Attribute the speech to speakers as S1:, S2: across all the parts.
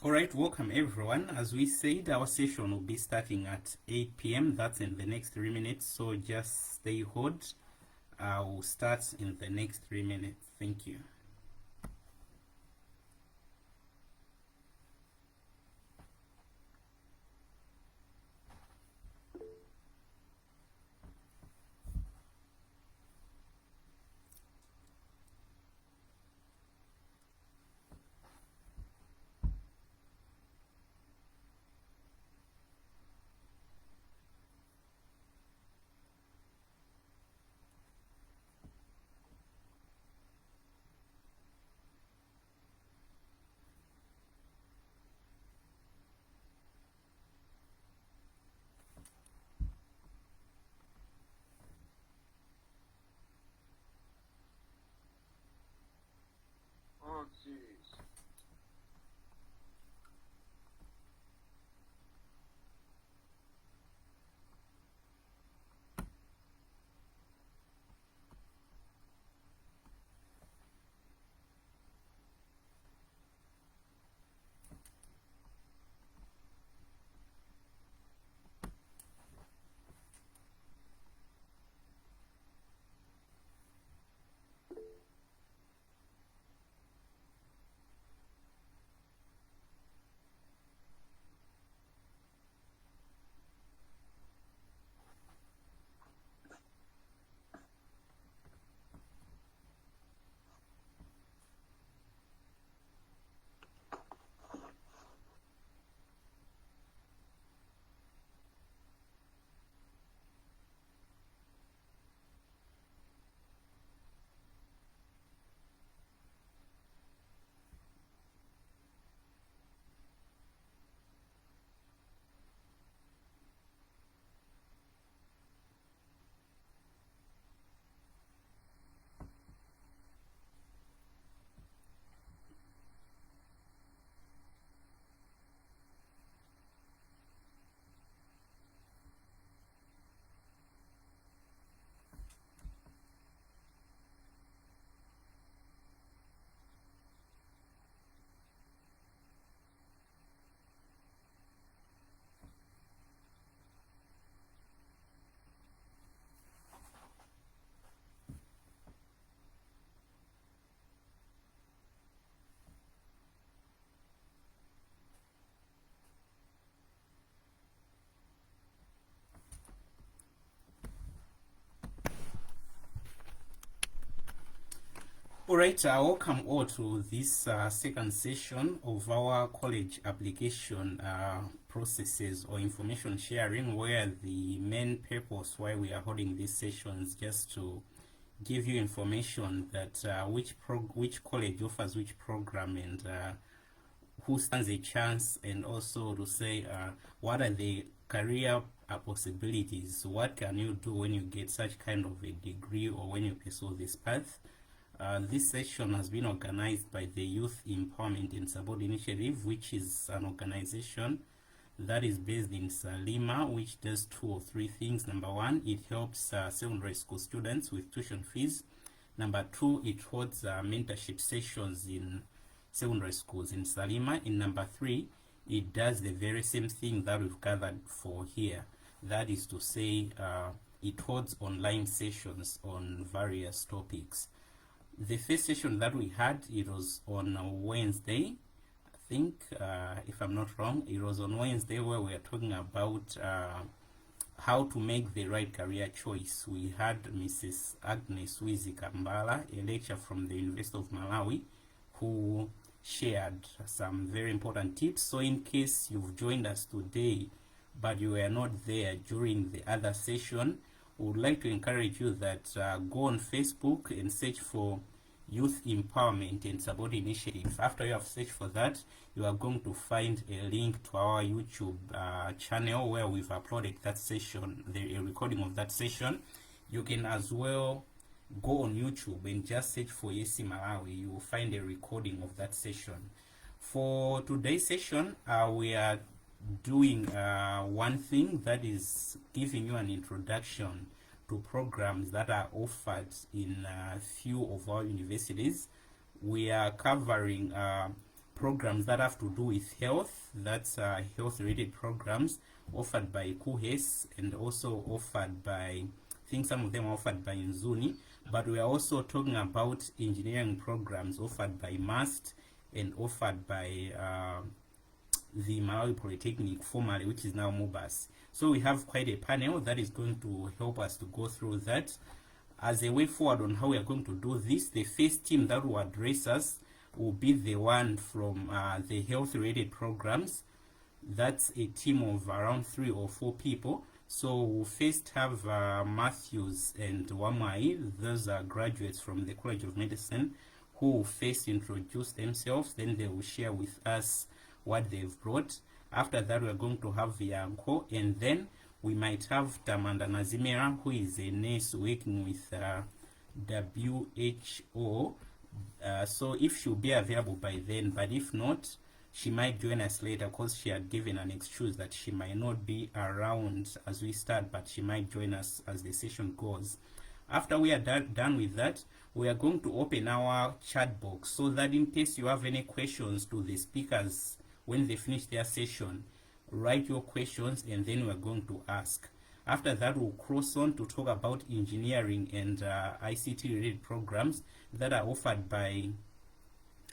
S1: Alright, welcome everyone. As we said, our session will be starting at 8 p.m. That's in the next 3 minutes, so just stay hold. We'll start in the next 3 minutes. Thank you.
S2: Oh, jeez.
S1: Alright, welcome all to this second session of our college application processes or information sharing, where the main purpose why we are holding these sessions just to give you information that which college offers which program and who stands a chance, and also to say what are the career possibilities, what can you do when you get such kind of a degree or when you pursue this path. This session has been organized by the Youth Empowerment and Support Initiative, which is an organization that is based in Salima, which does 2 or 3 things. Number 1, it helps secondary school students with tuition fees. Number 2, it holds mentorship sessions in secondary schools in Salima. And number 3, it does the very same thing that we've gathered for here. That is to say, it holds online sessions on various topics. The first session that we had, it was on Wednesday, I think, if I'm not wrong. It was on Wednesday, where we are talking about how to make the right career choice. We had Mrs. Agnes Wizi Kambala, a lecturer from the University of Malawi, who shared some very important tips. So in case you've joined us today but you were not there during the other session, we would like to encourage you that go on Facebook and search for Youth Empowerment and Support Initiative. After you have searched for that, you are going to find a link to our YouTube channel where we've uploaded that session, a recording of that session. You can as well go on YouTube and just search for Yesi Malawi. You will find a recording of that session. For today's session, we are doing one thing, that is giving you an introduction to programs that are offered in a few of our universities. We are covering programs that have to do with health. That's health-related programs offered by KUHES and also offered by, I think some of them are offered by Nzuni, but we are also talking about engineering programs offered by MAST and offered by the Malawi Polytechnic, formerly, which is now MUBAS. So we have quite a panel that is going to help us to go through that. As a way forward on how we are going to do this, the first team that will address us will be the one from the health-related programs. That's a team of around 3 or 4 people. So we'll first have Matthews and Wamai. Those are graduates from the College of Medicine who will first introduce themselves. Then they will share with us what they've brought. After that, we're going to have Yanko, and then we might have Tamanda Nazimera, who is a nurse working with WHO. So if she'll be available by then, but if not, she might join us later because she had given an excuse that she might not be around as we start, but she might join us as the session goes. After we are done with that, we are going to open our chat box so that in case you have any questions to the speakers when they finish their session, write your questions and then we're going to ask. After that, we'll cross on to talk about engineering and ICT related programs that are offered by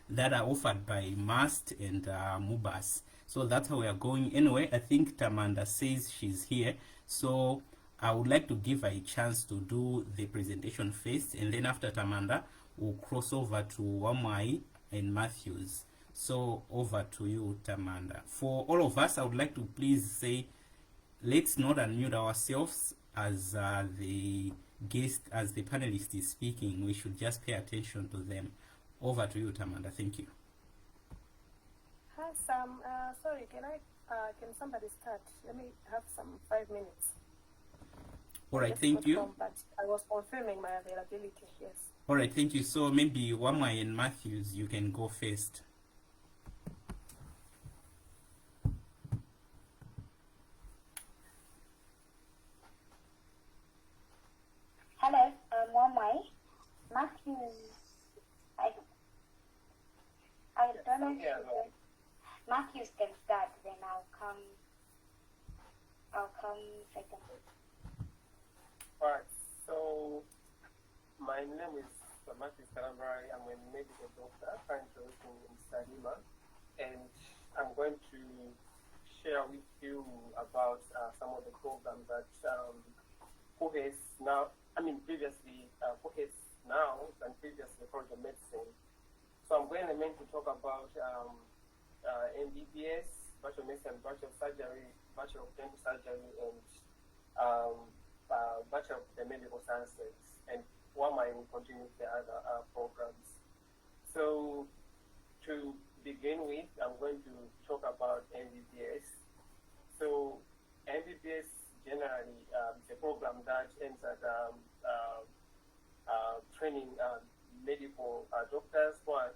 S1: MAST and MUBAS. So that's how we are going. Anyway, I think Tamanda says she's here, so I would like to give her a chance to do the presentation first, and then after Tamanda, we'll cross over to Wamai and Matthews. So over to you, Tamanda. For all of us, I would like to please say, let's not unmute ourselves as the guest, as the panelist is speaking. We should just pay attention to them. Over to you, Tamanda. Thank you.
S2: Hi, Sam. Sorry, can somebody start? Let me have some 5 minutes.
S1: All right, thank you.
S2: But I was confirming my availability, yes.
S1: All right, thank you. So maybe Wamai and Matthews, you can go first.
S3: Hello, I'm Wamai. Matthews, I don't know if Matthews can start, then I'll come second.
S4: Alright, so my name is Matthews Karambari. I'm a medical doctor currently working in Salima, and I'm going to share with you about some of the programs that KUHES now, previously KUHES now and previously College of Medicine. So I'm going to talk about MBBS, Bachelor of Medicine, Bachelor of Surgery, Bachelor of Dental Surgery, and Bachelor of the Medical Sciences, and Wamai will continue with the other programs. So to begin with, I'm going to talk about MBBS. So MBBS generally is a program that aims at training medical doctors who are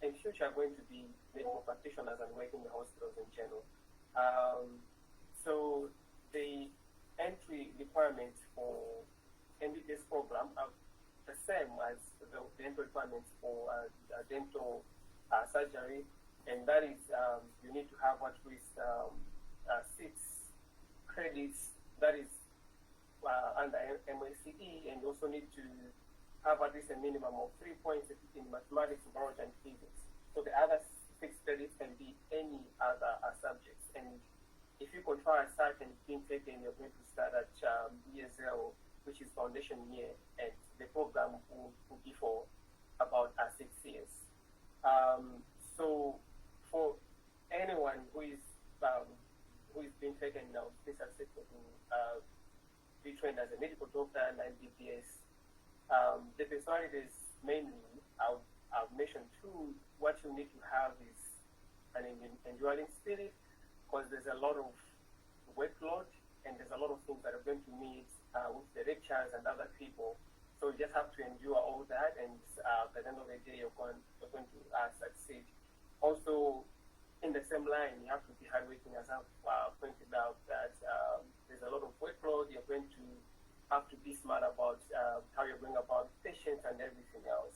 S4: in future going to be medical practitioners and work in the hospitals in general. So the entry requirements for MBBS program are the same as the entry requirements for dental surgery, and that is you need to have at least 6 credits, that is under MSCE, and you also need to have at least a minimum of 3 points in mathematics, biology, and physics. So the other 6 credits can be any other subjects. And if you qualify as such and it's being taken, you're going to start at year 0, which is foundation year, and the program will be for about 6 years. So for anyone who is being taken now, this is to be trained as a medical doctor and MBBS. The personalities mainly, I've mentioned too, what you need to have is an enduring spirit, because there's a lot of workload and there's a lot of things that are going to meet with the lecturers and other people. So you just have to endure all that, and at the end of the day, you're going to succeed. Also, in the same line, you have to be hardworking, as I've pointed out, that there's a lot of workload. You're going to have to be smart about how you're going about patients and everything else.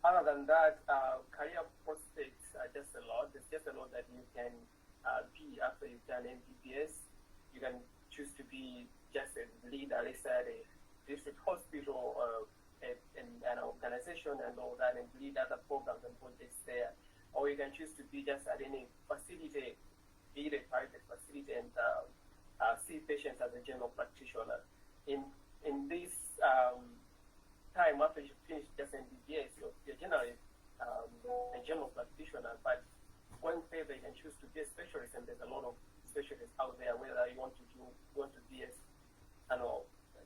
S4: Other than that, career prospects are just a lot. There's just a lot that you can be after you've done MBBS. You can choose to be just a leader, let's say at a district hospital or in an organization and all that, and lead other programs and projects there. Or you can choose to be just at any facility, be it a private facility, and see patients as a general practitioner. In this time after you finish just MBBS, you're generally a general practitioner, but going further, you can choose to be a specialist, and there's a lot of specialists out there, whether you want to be a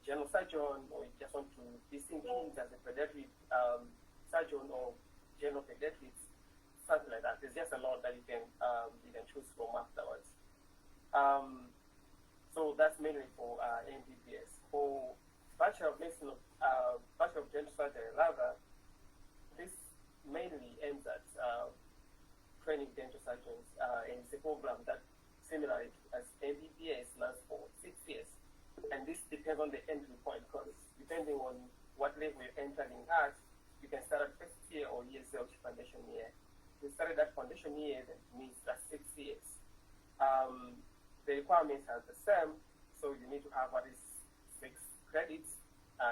S4: general surgeon, or you just want to be seeing kids as a pediatric surgeon or general pediatrics, something like that. There's just a lot that you can choose from afterwards. So that's mainly for MBBS. For Bachelor of Medicine, Bachelor of Dental Surgery, rather, this mainly aims at training dental surgeons, and it's a program that, similarly as MBBS, lasts for 6 years. And this depends on the entry point, because depending on what level you're entering at, you can start at first year or year 0 foundation year. If you started at foundation year, that means that's 6 years. The requirements are the same, so you need to have at least 6 credits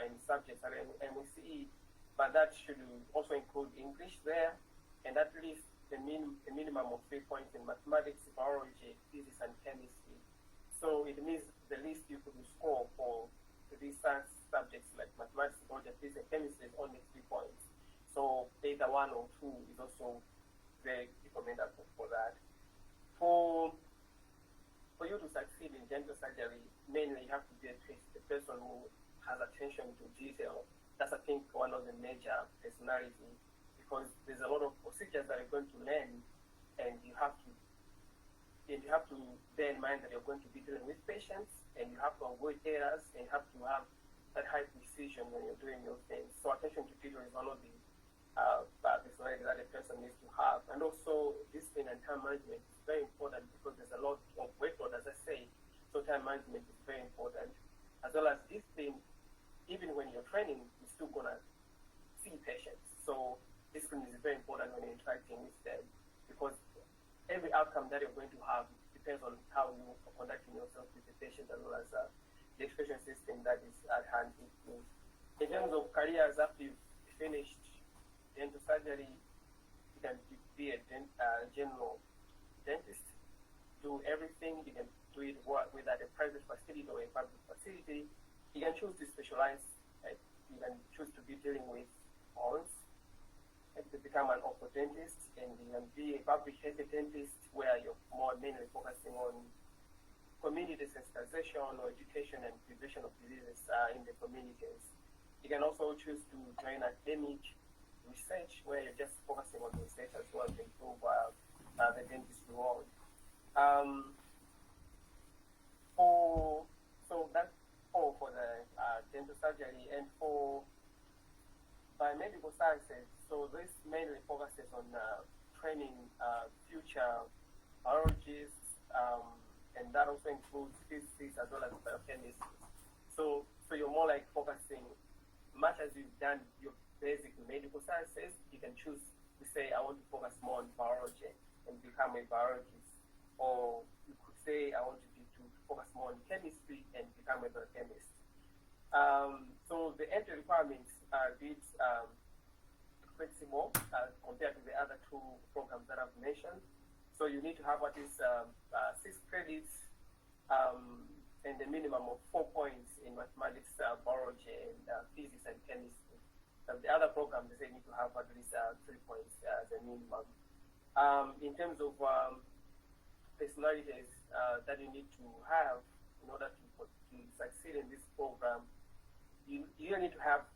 S4: in subjects at MSCE, but that should also include English there, and at least a minimum of 3 points in mathematics, biology, physics, and chemistry. So it means the least you could score for these science subjects like mathematics, biology, physics, and chemistry is only 3 points. So either 1 or 2 is also very recommendable for that. For you to succeed in dental surgery, mainly you have to be a person who has attention to detail. That's, I think, one of the major personalities, because there's a lot of procedures that you're going to learn, and you have to bear in mind that you're going to be dealing with patients, and you have to avoid errors, and you have to have that high precision when you're doing your things. So attention to detail is one of the personalities that a person needs to have. And also, discipline and time management is very important, because there's a lot of workload, as I say. So time management is very important, as well as discipline. Even when you're training, you're still gonna see patients. So discipline is very important when you're interacting with them, because every outcome that you're going to have depends on how you are conducting yourself with the patient, as well as the education system that is at hand with you. In terms of careers, after you've finished dental surgery, you can be a general dentist, do everything. You can do it with at a private facility or a public facility. You can choose to specialize. Like you can choose to be dealing with horns, and to become an orthodontist, and you can be a public health dentist, where you're more mainly focusing on community sensitization or education and prevention of diseases in the communities. You can also choose to join academic research, where you're just focusing on research as well to improve the dentistry world. So that's all for the dental surgery. And for biomedical sciences, so this mainly focuses on training future biologists, and that also includes physicists as well as biochemists. So you're more like focusing, much as you've done your basic medical sciences, you can choose to say, I want to focus more on biology and become a biologist. Or you could say, I want to focus more on chemistry and become a biochemist. So the entry requirements are a bit flexible compared to the other 2 programs that I've mentioned. So you need to have at least 6 credits and a minimum of 4 points in mathematics, biology, and physics and chemistry. The other programs, they say you need to have at least 3 points as a minimum. In terms of personalities that you need to have in order to succeed in this program, you need to have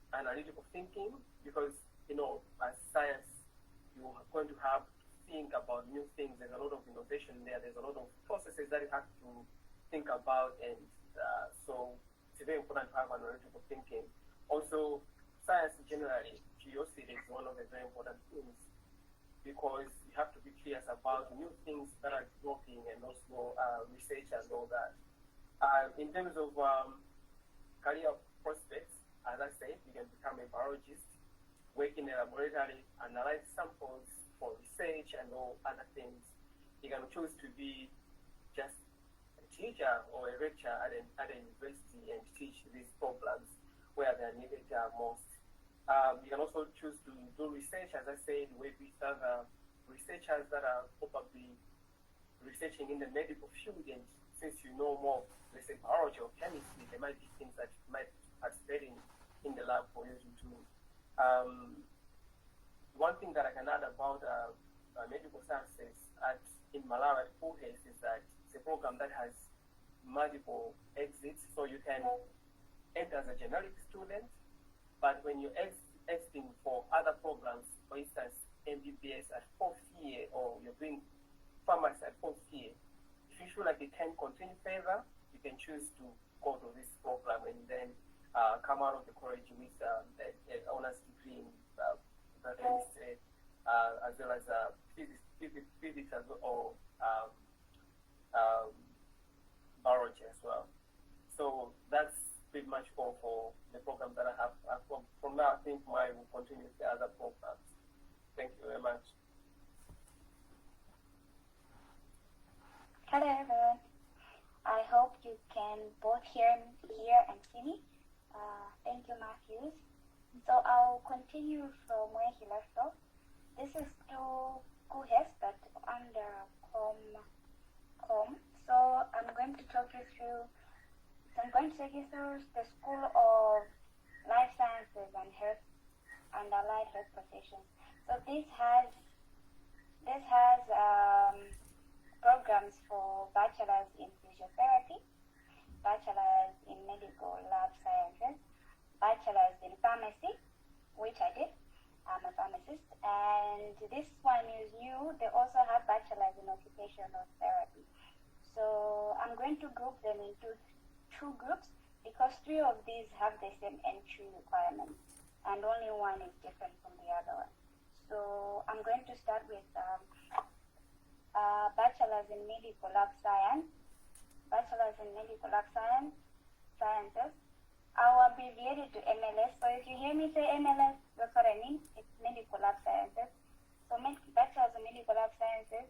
S4: analytical thinking, because as science, you are going to have to think about new things. There's a lot of innovation there. There's a lot of processes that you have to think about, and so it's very important to have analytical thinking. Also, science generally, curiosity is one of the very important things, because you have to be curious about new things that are developing, and also research and all that. In terms of career prospects, as I said, you can become a biologist, work in a laboratory, analyze samples for research and all other things. You can choose to be just a teacher or a lecturer at a university and teach these programs where they are needed most. You can also choose to do research, as I said, with other researchers that are probably researching in the medical field, and since you know more, let's say, biology or chemistry, there might be things that you might participate in the lab for you to do. One thing that I can add about medical sciences in Malawi at FUHES is that it's a program that has multiple exits, so you can enter as a generic student, but when you're exiting for other programs, for instance, MBBS at 4th year, or you're doing pharmacy at 4th year, if you feel like you can continue further, you can choose to go to this program and then come out of the college with an honors degree in chemistry, as well as physics as well, or biology as well. So that's pretty much all for the program that I have. From now, I think mine will continue with the other programs. Thank you very much.
S3: Hello everyone. I hope you can both hear and see me. Thank you, Matthews. So I'll continue from where he left off. This is to FUHES, but under com. So I'm going to take you through the School of Life Sciences and Health and Allied Health Professions. So this has programs for bachelors in physiotherapy, bachelors in medical lab sciences, bachelors in pharmacy, which I did. I'm a pharmacist. And this one is new. They also have bachelors in occupational therapy. So I'm going to group them into two groups because three of these have the same entry requirements and only one is different from the other one. So I'm going to start with bachelors in medical lab science, sciences. I'll abbreviate it to MLS. So if you hear me say MLS, that's what I mean. It's medical lab sciences. So bachelors in medical lab sciences,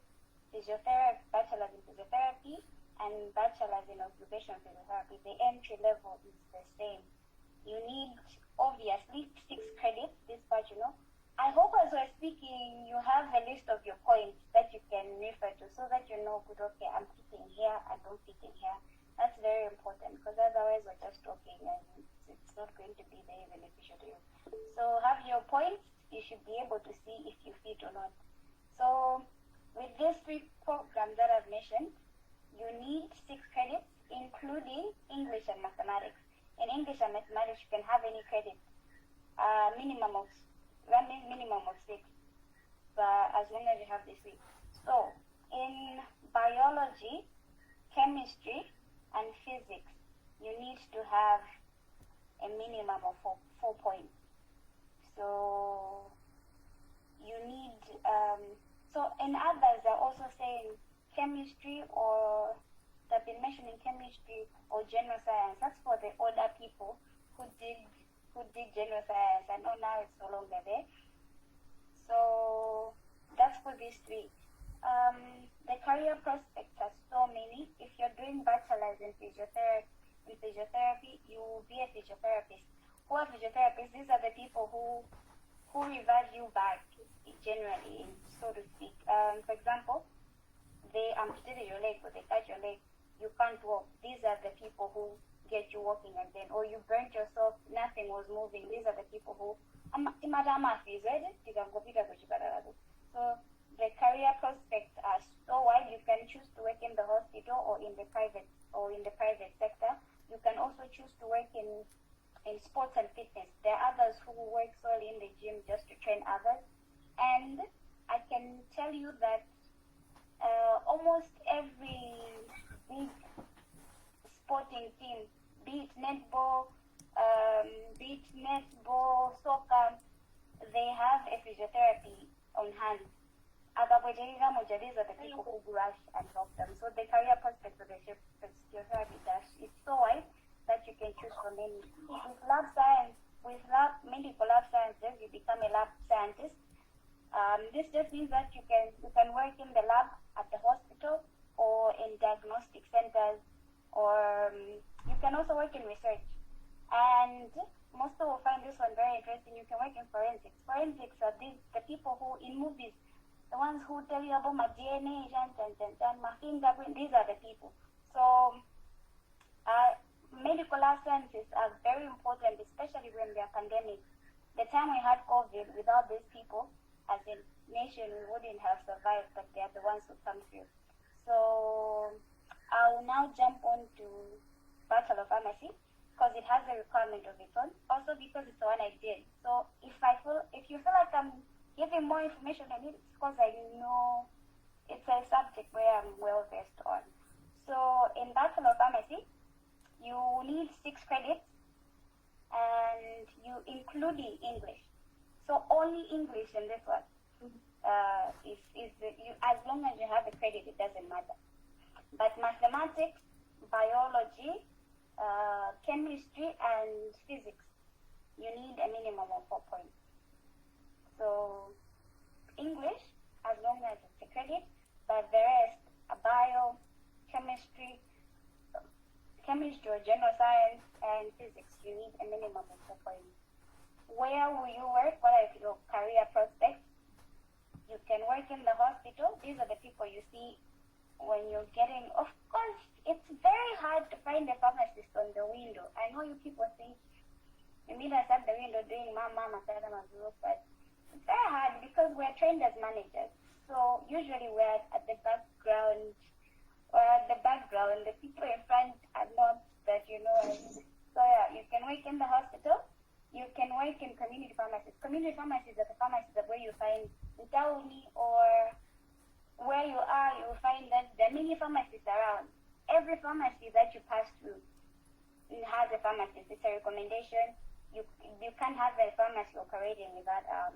S3: physiotherapy, bachelors in physiotherapy, and bachelors in occupational physiotherapy. The entry level is the same. You need, obviously, 6 credits, this part you know. I hope as we're speaking, you have a list of your points that you can refer to so that you know, good, okay, I'm fitting here, I don't fit in here. That's very important because otherwise we're just talking and it's not going to be very beneficial to you. So have your points, you should be able to see if you fit or not. So with these 3 programs that I've mentioned, you need 6 credits, including English and mathematics. In English and mathematics, you can have any credit, minimum of 6, but as long as you have this week. So in biology, chemistry, and physics, you need to have a minimum of 4 points. So you need, so in others are also saying chemistry, or they've been mentioning chemistry or general science. That's for the older people who did general science. I know now it's no longer there. So that's for these 3. The career prospects are so many. If you're doing bachelors in physiotherapy, you will be a physiotherapist. Who are physiotherapists? These are the people who revive you back, generally, so to speak. For example, they amputated your leg or they cut your leg, you can't walk. These are the people who get you walking again. Or you burnt yourself, nothing was moving. These are the people who so the career prospects are so wide. You can choose to work in the hospital or in the private sector. You can also choose to work in sports and fitness. There are others who work solely in the gym just to train others. And I can tell you that almost every big sporting team, be it netball, soccer, they have a physiotherapy on hand. These are the people who rush and help them. So the career prospects of the physiotherapy dash is so wide that you can choose from any. With lab science, with medical lab sciences, you become a lab scientist. This just means that you can work in the lab at the hospital or in diagnostic centers, or you can also work in research. And most people will find this one very interesting. You can work in forensics. Forensics are the people who, in movies, the ones who tell you about my DNA, my fingerprint, these are the people. So medical lab sciences are very important, especially when they are pandemic. The time we had COVID, without these people, as a nation, we wouldn't have survived, but they are the ones who come through. So I'll now jump on to Bachelor of Pharmacy, because it has a requirement of its own, also because it's the one I did. So if you feel like I'm giving more information on it, it's because I know it's a subject where I'm well versed on. So in Bachelor of Pharmacy, you need 6 credits, and you including English. So only English in this one. As long as you have a credit, it doesn't matter. But mathematics, biology, chemistry, and physics, you need a minimum of 4 points. So English, as long as it's a credit, but the rest, bio, chemistry or general science, and physics, you need a minimum of 4 points. Where will you work? What are your career prospects? You can work in the hospital. These are the people you see when you're getting, of course, it's very hard to find a pharmacist on the window. I know you people think, you meet us at the window doing mama, but it's very hard because we're trained as managers. So usually we're at the background, the people in front are not that, So yeah, you can work in the hospital. You can work in community pharmacies. Community pharmacies are the pharmacies that where you find in Tauni or where you are, you will find that there are many pharmacies around. Every pharmacy that you pass through has a pharmacist. It's a recommendation. You can't have a pharmacy operating without a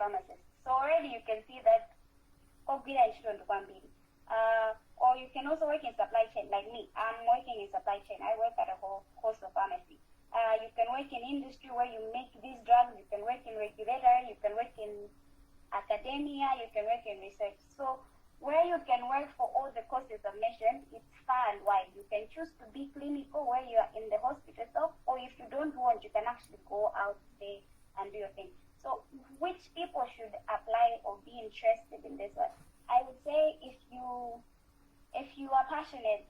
S3: pharmacist. So already you can see that or you can also work in supply chain like me. I'm working in supply chain. I work at a whole host of pharmacy. You can work in industry where you make these drugs. You can work in regulator. You can work in academia. You can work in research. So where you can work for all the courses I've mentioned, it's far and wide. You can choose to be clinical where you are in the hospital itself, or if you don't want, you can actually go out there and do your thing. So which people should apply or be interested in this one? I would say if you are passionate,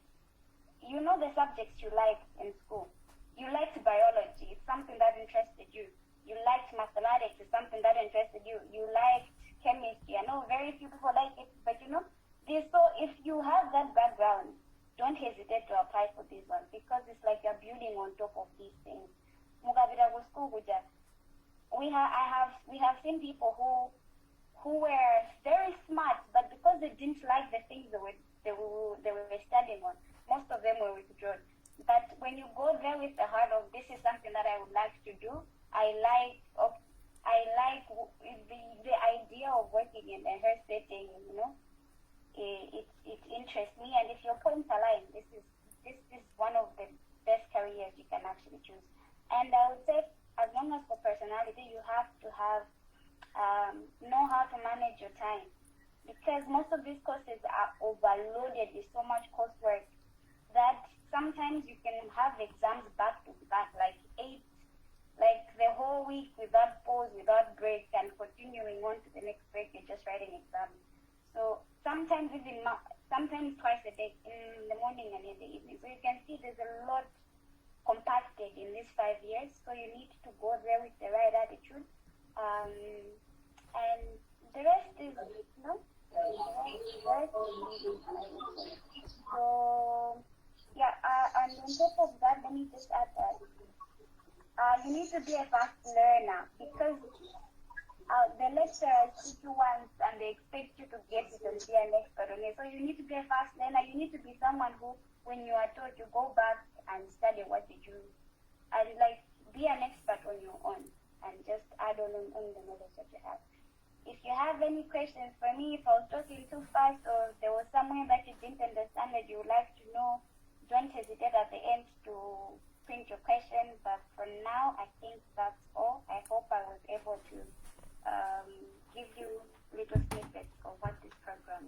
S3: you know the subjects you like in school. You liked biology, it's something that interested you. You liked mathematics, it's something that interested you. You liked chemistry. I know very few people like it, but so if you have that background, don't hesitate to apply for this one because it's like you're building on top of these things. We have seen people who were very smart, but because they didn't like the things they were studying on, most of them were withdrawn. But when you go there with the heart of this is something that I would like to do, I like the idea of working in a health setting, it interests me, and if your points align, this is one of the best careers you can actually choose. And I would say, as long as for personality, you have to have know how to manage your time, because most of these courses are overloaded with so much coursework that sometimes you can have exams back to back, like the whole week without pause, without break, and continuing on to the next break, you're just writing exams. So sometimes twice a day, in the morning and in the evening. So you can see there's a lot compacted in these 5 years. So you need to go there with the right attitude. And the rest is, So yeah, and on top of that, let me just add that you need to be a fast learner, because the lecturers teach you once and they expect you to get it and be an expert on it. So you need to be a fast learner. You need to be someone who, when you are taught, you go back and study what did you, and be an expert on your own and just add on the knowledge that you have. If you have any questions for me, if I was talking too fast or there was somewhere that you didn't understand that you would like to know, don't hesitate at the end to print your question, but for now, I think that's all. I hope I was able to give you little snippets of what this program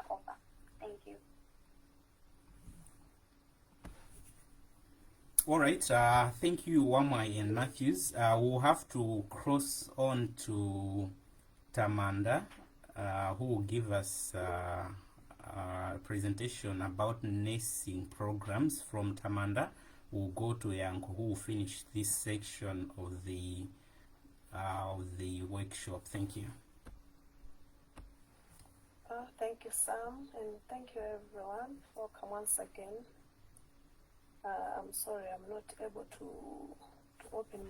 S3: offer. Thank you.
S1: All right, thank you, Wamai and Matthews. We'll have to cross on to Tamanda, who will give us a presentation about nursing programs. From Tamanda, we'll go to Yanko, who will finish this section of the workshop. Thank you.
S2: Thank you, Sam, and thank you, everyone. Welcome once again. I'm sorry I'm not able to open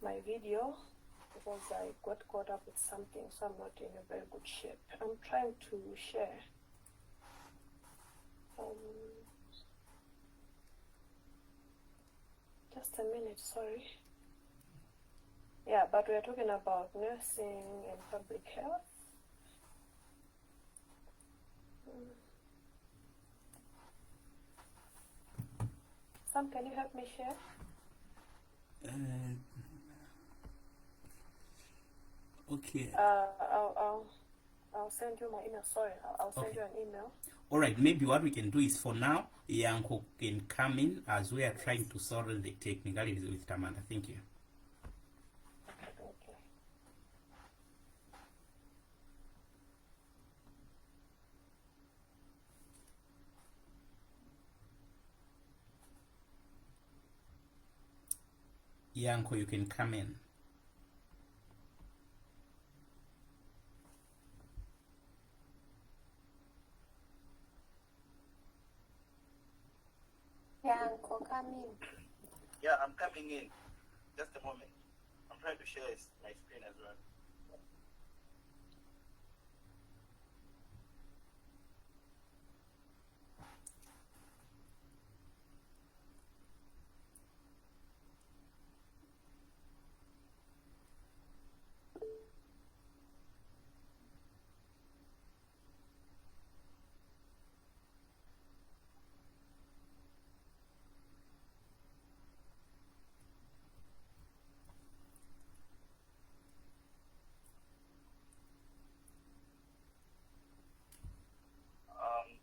S2: my video because I got caught up with something, so I'm not in a very good shape. I'm trying to share. Just a minute, sorry. Yeah, but we're talking about nursing and public health. Sam, can you help me share?
S1: Okay.
S2: I'll send you my email. Sorry, I'll send you an email.
S1: All right. Maybe what we can do is, for now, Yanko can come in as we are trying to solve the technicalities with Tamanda. Thank you.
S2: Okay, thank you.
S1: Yanko, you can come in.
S2: Yanko, come in.
S5: Yeah, I'm coming in. Just a moment. I'm trying to share my screen as well.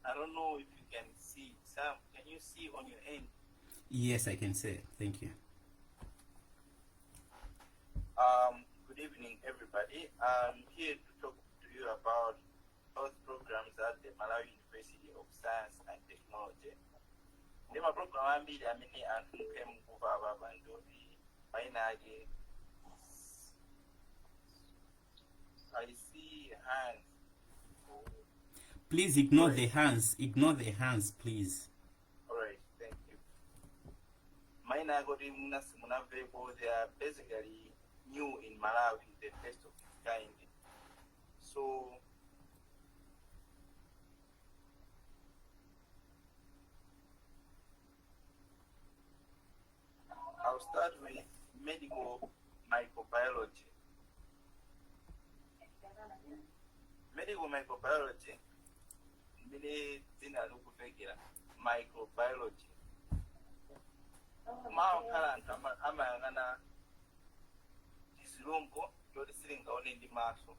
S5: I don't know if you can see. Sam, can you see on your end?
S1: Yes, I can say it. Thank you.
S5: Good evening, everybody. I'm here to talk to you about health programs at the Malawi University of Science and Technology. Ndema program ambili amene anthu mkuva ababa ndoti painaje. I see hands.
S1: Please ignore the hands. Ignore the hands, please.
S5: Alright, thank you. Mine are got they are basically new in Malawi, the first of its kind. So I'll start with medical microbiology. Medical microbiology. Many zina lukuvekera microbiology. Amayangana chizilungu choti silingaone ndi maso.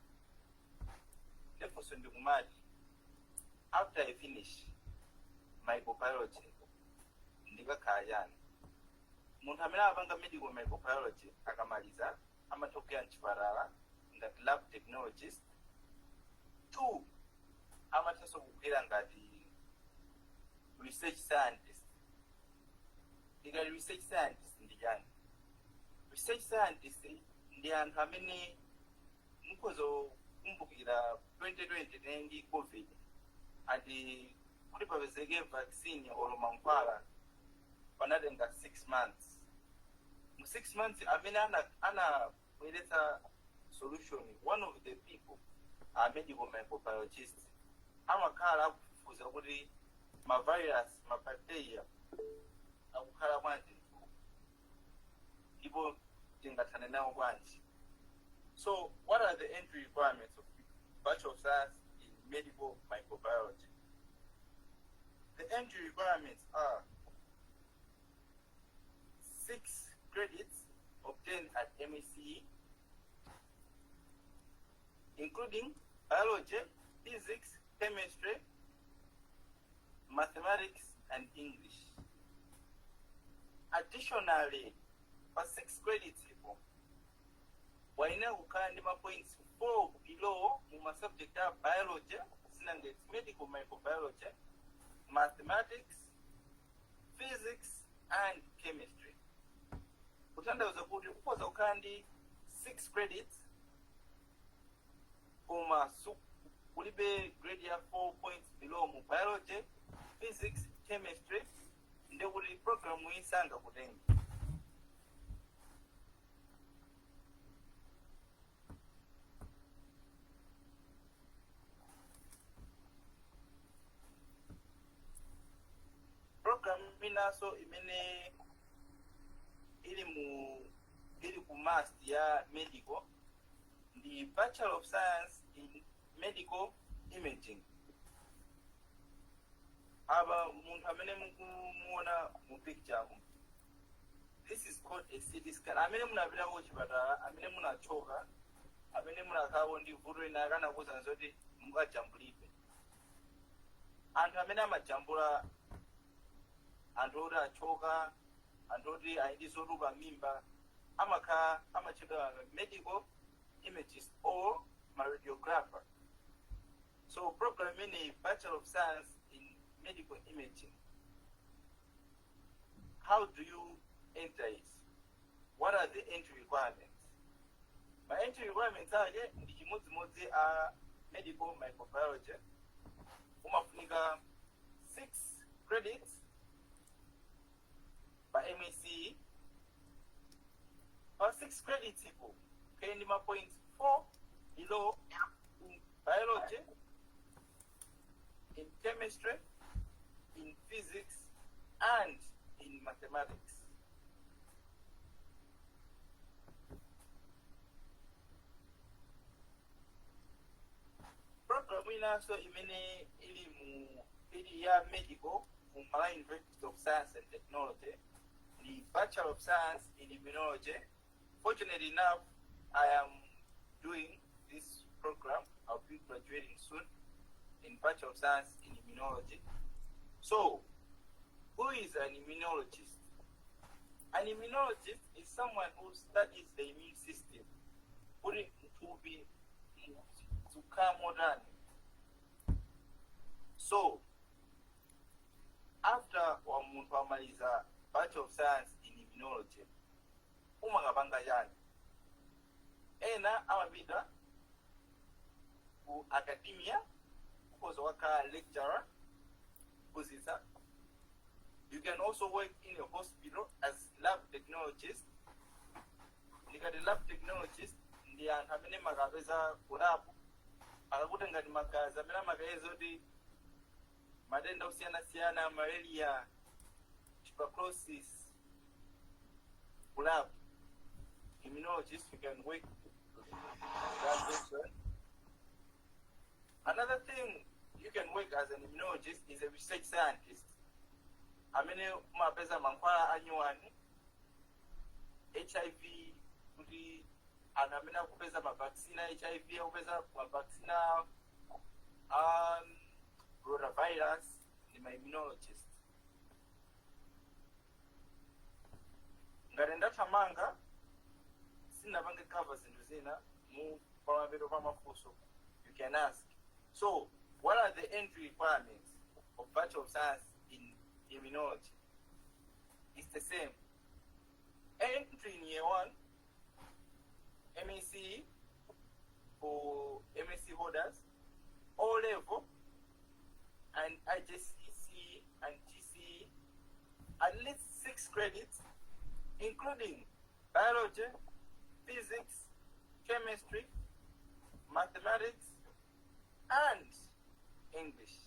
S5: Lefonso ndikumati, after I finish microbiology ndikakhala yani. Munthu amene apanga medical microbiology akamaliza amatokera mchipatala ngati lab technologist. 2, amathaso kukwera ngati research scientist. Ikali research scientist ndi yani? Research scientist ndi anthu amene mukhozo kumbukira 2020 ndi COVID andi kuti papezeke vaccine or mankhwala panatenga 6 months. Mu 6 months amene anabweretsa solution, one of the people are medical microbiologists. Amakhala akufufuza kuti ma-virus, ma-bacteria akukhala kwanji ndipo tingathane nawo kwanji. So what are the entry requirements of Bachelor of Science in Medical Microbiology? The entry requirements are MSc, including biology, physics, chemistry, mathematics, and English. Additionally, for 6 credits, waina ukandi points 4 below muma subject of biology, sinange medical microbiology, mathematics, physics, and chemistry. Kutandauza kuti upoza ukandi 6 credits koma ulibe grade ya 4 points below mu biology, physics, chemistry, nde kuti program isanga kutenga. Program minaso imene ili ku master ya medical the Bachelor of Science in Medical Imaging. Aba muntu amene mukumuona mu picture, this is called a CT scan. Amene munapita kuchipatala, amene munachoka, amene munakawo ndi vuto ina kana kuza nzoti mukajambulibe. Anthu amene amajambula anthu oti achoka, anthu oti aindi zotupa mimba, amachedwa medical imagist or radiographer. So program in a Bachelor of Science in Medical Imaging. How do you enter it? What are the entry requirements? My entry requirements are medical microbiology. Umafunika 6 credits by MSc. Or 6 credits equal. Kendima points 4 below in biology, in chemistry, in physics, and in mathematics. Program also imene ili ya medical from Malawian University of Science and Technology, the Bachelor of Science in Immunology. Fortunately enough, I am doing this program. I'll be graduating soon in Bachelor of Science in Immunology. So, who is an immunologist? An immunologist is someone who studies the immune system, putting to be to come modern. So, after umuntu amaliza Bachelor of Science in Immunology, umangabanga yani? Ena amabida ku academia, kukoza waka lecturer, kuzisa. You can also work in a hospital as lab technologist. Nika the lab technologist, ndi anthu amene makapeza kulabu. Akakuti ngati magazi amene amakayezo di matenda osiyana-siyana, malaria, tuberculosis, kulabu. Immunologist, you can work that person. Another thing you can work as an immunologist is a research scientist. I mean, mapeza mankwala anyuani, HIV, and I mean, kupeza vaccine HIV, kupeza vaccine coronavirus, I'm an immunologist. Ngarenda chamanga, sina bange covers into zina, mu pamabero pamafuso. You can ask. So, what are the entry requirements of Bachelor of Science in Immunology? It's the same. Entry in year 1, MSc for MSc holders, O level, and IJCC and GCE, at least 6 credits, including biology, physics, chemistry, mathematics, and English.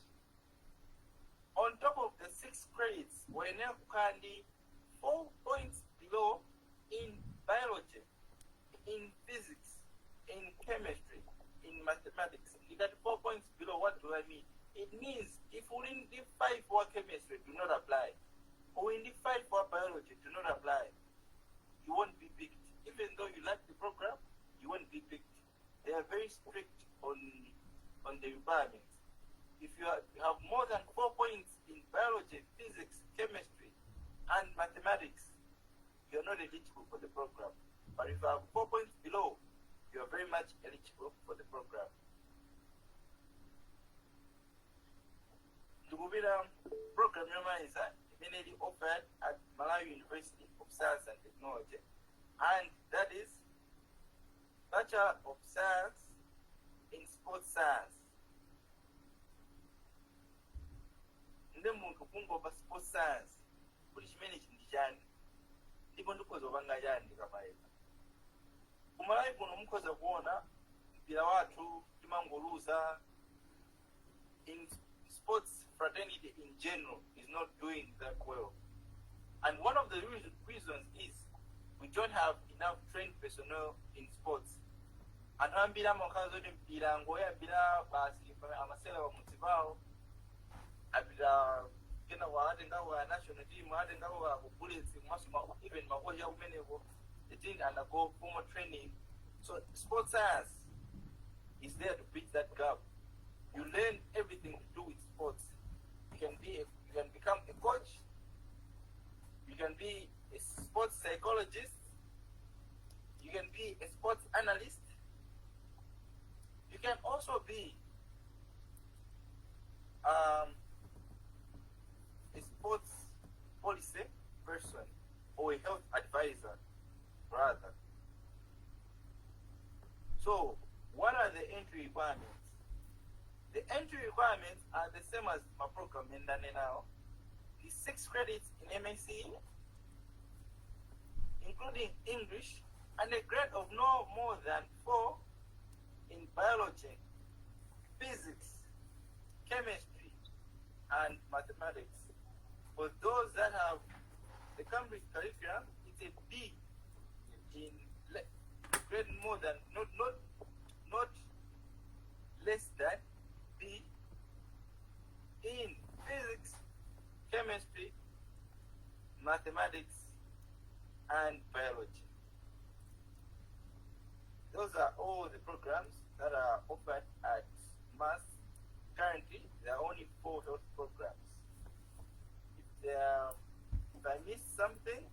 S5: On top of the 6 credits, we're now currently 4 points below in biology, in physics, in chemistry, in mathematics. You got 4 points below. What do I mean? It means if we in the 5 for chemistry, do not apply. Or in the 5 for biology, do not apply. You won't be picked. If even though you like the program, you won't be picked. They are very strict on the requirements. If you have more than 4 points in biology, physics, chemistry, and mathematics, you're not eligible for the program. But if you have 4 points below, you're very much eligible for the program. The program is immediately offered at Malawi University of Science and Technology, and that is Bachelor of Science in Sports Science. Muntu kungoba sports science kuli chimene chindi chani ndipo ndikhoza kupanga chani ndikamayeka kumalawi kuno mukhoza kuona mpira wathu timangoluza in sports fraternity in general is not doing that well, and one of the reasons is we don't have enough trained personnel in sports. Anthu ambiri amakhala zoti mpira ngoyambira basi amasela pamudzipawo apita kena waatenga wa national team atenga wa bullets masuma even makocha kumeneko they didn't undergo formal training. So sports science is there to bridge that gap. You learn everything to do with sports. You can become a coach, you can be a sports psychologist, you can be a sports analyst, you can also be a sports policy person or a health advisor rather. So what are the entry requirements? The entry requirements are the same as my program in now. The 6 credits in MSc, including English, and a grade of no more than 4 in biology, physics, chemistry, and mathematics. For those that have the Cambridge curriculum, it's a B in grade more than not less than B in physics, chemistry, mathematics, and biology. Those are all the programs that are offered at MAS. Currently, there are only 4 health programs. If I miss something,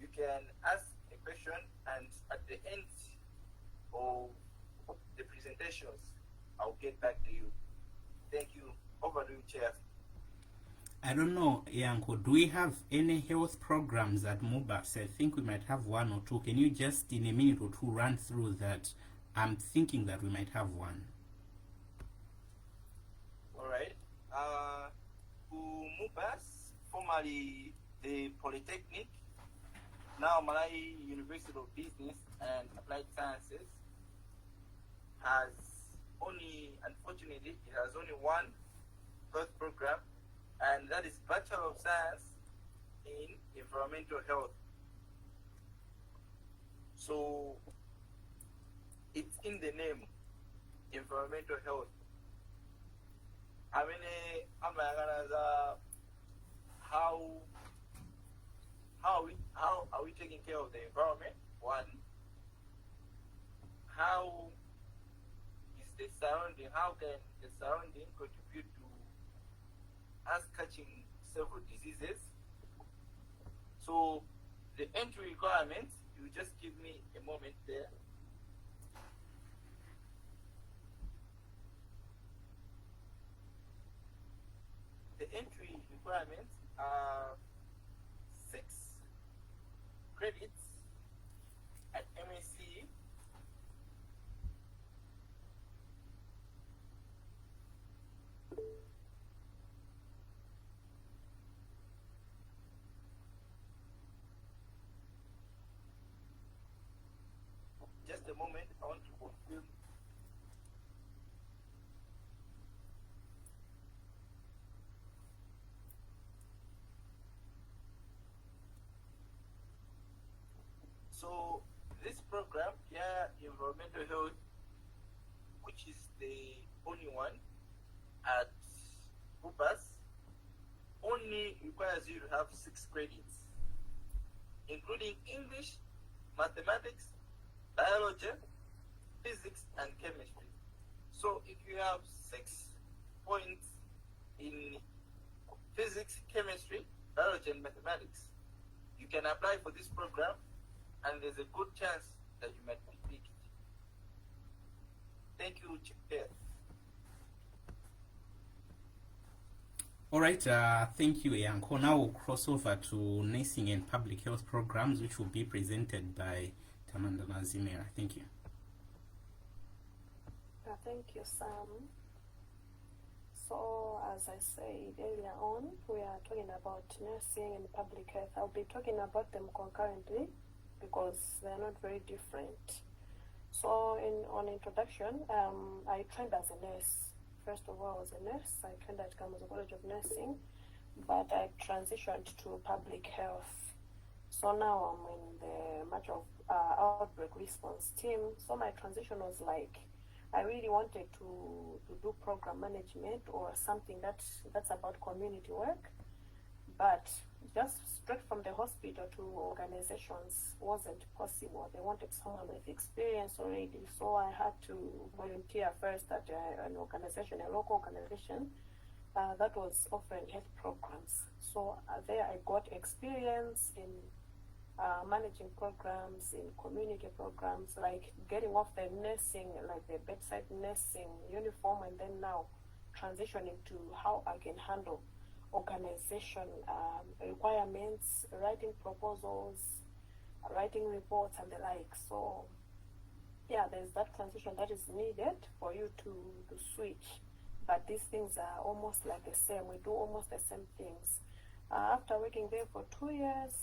S5: you can ask a question, and at the end of the presentations, I'll get back to you. Thank you. Over to you, Chair.
S1: I don't know, Yanko, do we have any health programs at MUBAS? I think we might have 1 or 2. Can you just in a minute or 2 run through that? I'm thinking that we might have 1.
S5: All right. MUBAS, formerly the Polytechnic, now Malawi University of Business and Applied Sciences, has only, unfortunately, it has only 1 health program, and that is Bachelor of Science in Environmental Health. So it's in the name, environmental health. I mean, how are we taking care of the environment? 1, how is the surrounding? How can the surrounding contribute to us catching several diseases? So the entry requirements, you just give me a moment there. The entry requirements are 6 credits at MSc, just a moment, I want to confirm. So this program, environmental health, which is the only one at MUBAS, only requires you to have 6 credits, including English, mathematics, biology, physics, and chemistry. So if you have 6 points in physics, chemistry, biology, and mathematics, you can apply for this program, and there's a good chance that you might be picked. Thank you, Chair.
S1: All right, thank you, Yanko. Now we'll cross over to nursing and public health programs, which will be presented by Tamanda Mazimera. Thank you.
S2: Thank you, Sam. So, as I said earlier on, we are talking about nursing and public health. I'll be talking about them concurrently because they're not very different. So, on introduction, I trained as a nurse. First of all, I was a nurse. I trained at Kamuzu College of Nursing, but I transitioned to public health. So now I'm in the much of outbreak response team. So my transition was like, I really wanted to do program management or something that's about community work, but just straight from the hospital to organizations wasn't possible. They wanted someone with experience already, so I had to volunteer first at an organization, a local organization that was offering health programs. So there I got experience in managing programs, in community programs, like getting off the nursing, like the bedside nursing uniform, and then now transitioning to how I can handle organization requirements, writing proposals, writing reports, and the like. So yeah, there's that transition that is needed for you to switch, but these things are almost like the same. We do almost the same things. After working there for 2 years,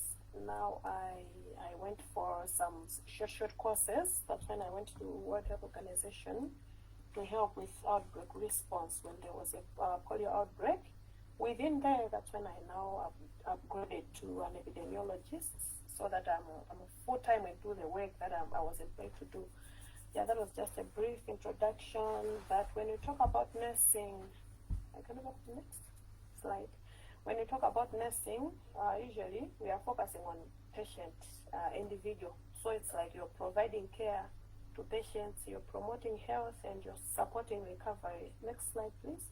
S2: now I went for some short courses. That's when I went to World Health Organization to help with outbreak response when there was a polio outbreak. Within there, that's when I now upgraded to an epidemiologist, so that I'm full-time and do the work that I was employed to do. Yeah, that was just a brief introduction. But when you talk about nursing, I can go to the next slide. When you talk about nursing, usually we are focusing on patient, individual. So it's like you're providing care to patients, you're promoting health, and you're supporting recovery. Next slide, please.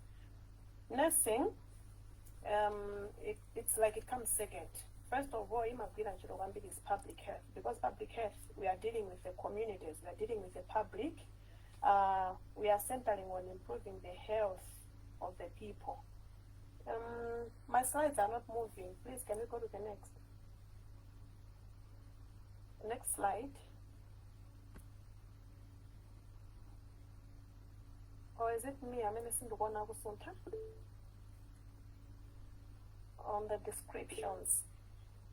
S2: Nursing, it's like it comes second. First of all, is public health, because public health, we are dealing with the communities, we are dealing with the public. We are centering on improving the health of the people. My slides are not moving. Please, can we go to the next? Next slide. Or is it me? I'm missing the one on the descriptions.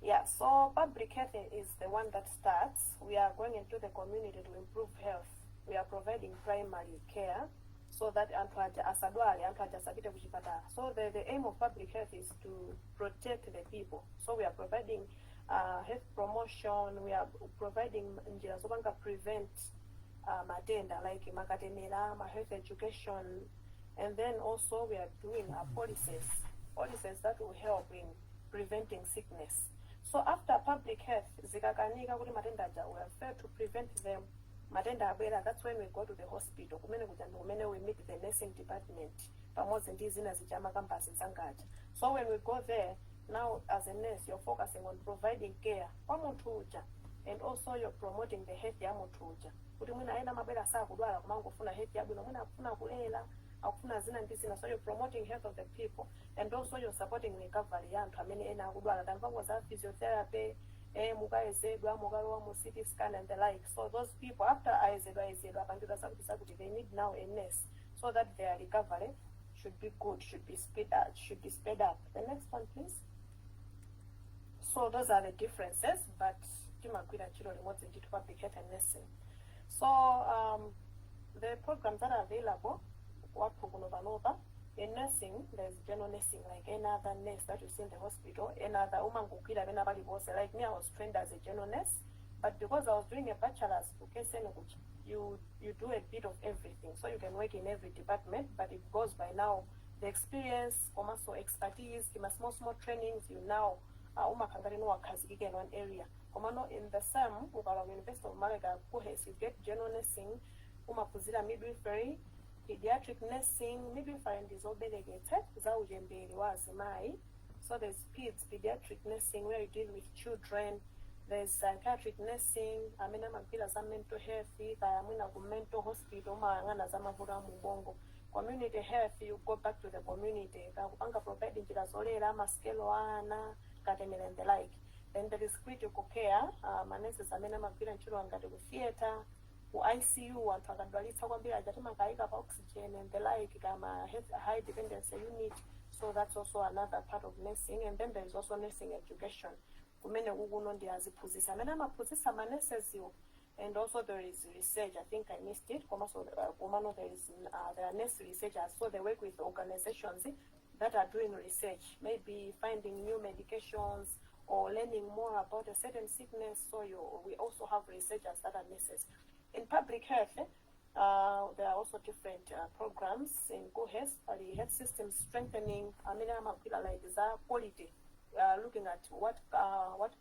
S2: Yeah, so public health is the one that starts. We are going into the community to improve health. We are providing primary care so that so the aim of public health is to protect the people. So we are providing health promotion, we are providing prevent matenda like makatemela, health education, and then also we are doing policies that will help in preventing sickness. So after public health, zikakanika kuti matenda we are fair to prevent them. Matenda abwera, that's when we go to the hospital. Kumene we meet the nursing department. So when we go there, now as a nurse, you're focusing on providing care, and also you're promoting the health ya mutuja. So you're promoting health of the people, and also you're supporting recovery. Physiotherapy, CT scan, and the like. So those people, after they need now a nurse, so that their recovery should be good, should be sped up. The next one, please. So those are the differences, but public health and nursing. So the programs that are available, in nursing, there's general nursing, like any other nurse that you see in the hospital. Another woman like me, I was trained as a general nurse, but because I was doing a bachelor's, you do a bit of everything. So you can work in every department, but it goes by now the experience, also expertise, small trainings, you now in one area. Komano in the same, ukala University of Malaga, kuhes, you get general nursing, umapuzira midwifery, pediatric nursing, midwifery and disobedegate, zaujembeli wazimai. So there's pediatric nursing where you deal with children. There's psychiatric nursing, amena mapila za mental health, kaya mwina ku mental hospital, maangana za mavura mubongo. Community health, you go back to the community. Kakupanga providing njira zolera, maskelo ana, katemele and the like. Then there is critical care, maneses amena mapila nchilo angate ku theater, ku ICU, wantu akadwalitsa kwambira ajatuma kaika pa oxygen and the like, kama high dependency unit. So that's also another part of nursing. And then there is also nursing education. Kumene uguno ndi azipuzisa. Amena mapuzisa maneses you. And also there is research. I think I missed it. There are nurse researchers. So they work with organizations that are doing research, maybe finding new medications or learning more about a certain sickness. So we also have researchers that are nurses. In public health, there are also different programs in GoHealth, the health system strengthening. Like quality. Looking at what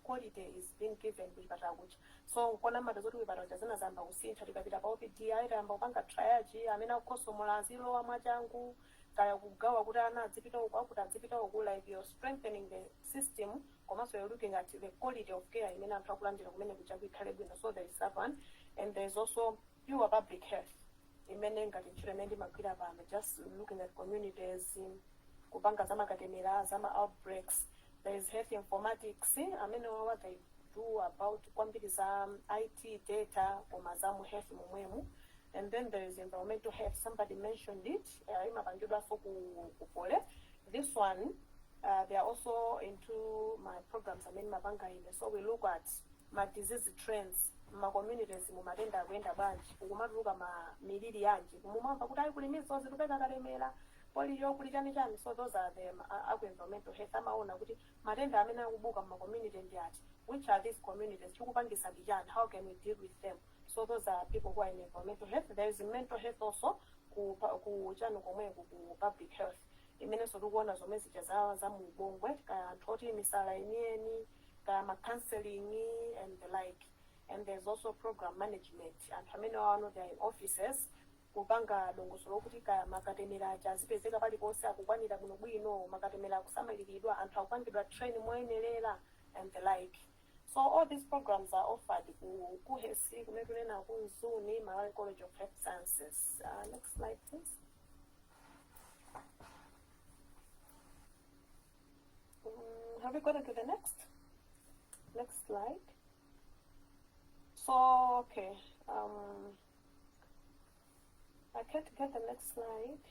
S2: quality is being given with which. So kona matazotu wibata zina zamba usinta tikapita pa OPDI tamba upanga triage amena ukoso mulazilo wa machangu kaya kugawa kuti ana adzipita uku akuti adzipita uku, like you're strengthening the system. Komanso you're looking at the quality of care imene anthu akulandira kumene kuchaku ikhale bwino. So there is that one. And there's also pure public health imene ngati ntchito imene ndimagwira pano, just looking at communities, kupanga zama katemera zama outbreaks. There is health informatics. I mean, what they do about IT data or mazamu health mumwemu. And then there is environmental health. Somebody mentioned it. This one, they are also into my programs. I mean, so we look at my disease trends. My communities, my renda branch. Look at my milili yanji. So those are the environmental health. Matenda amena kubuka mu community ndiati. Which are these communities? How can we deal with them? So those are people who are in environmental health. There is mental health also. Public health. Imene so tukuona zomwe zichazawa za mubongwe kaya antoti misala inieni kaya counseling and the like. And there's also program management. And amene wano they are in offices. Kupanga dongosolo kuti kaya makatemera aja azipezeka paliponse akukwanira bwino bwino, makatemera akusamaliridwa, anthu akupangidwa train moyenerera and the like. So all these programs are offered ku HESI, kumekunena ku Nzuni, Malawi College of Health Sciences. Next slide, please. Have we gone to the next slide? So, okay. I can't get the next slide.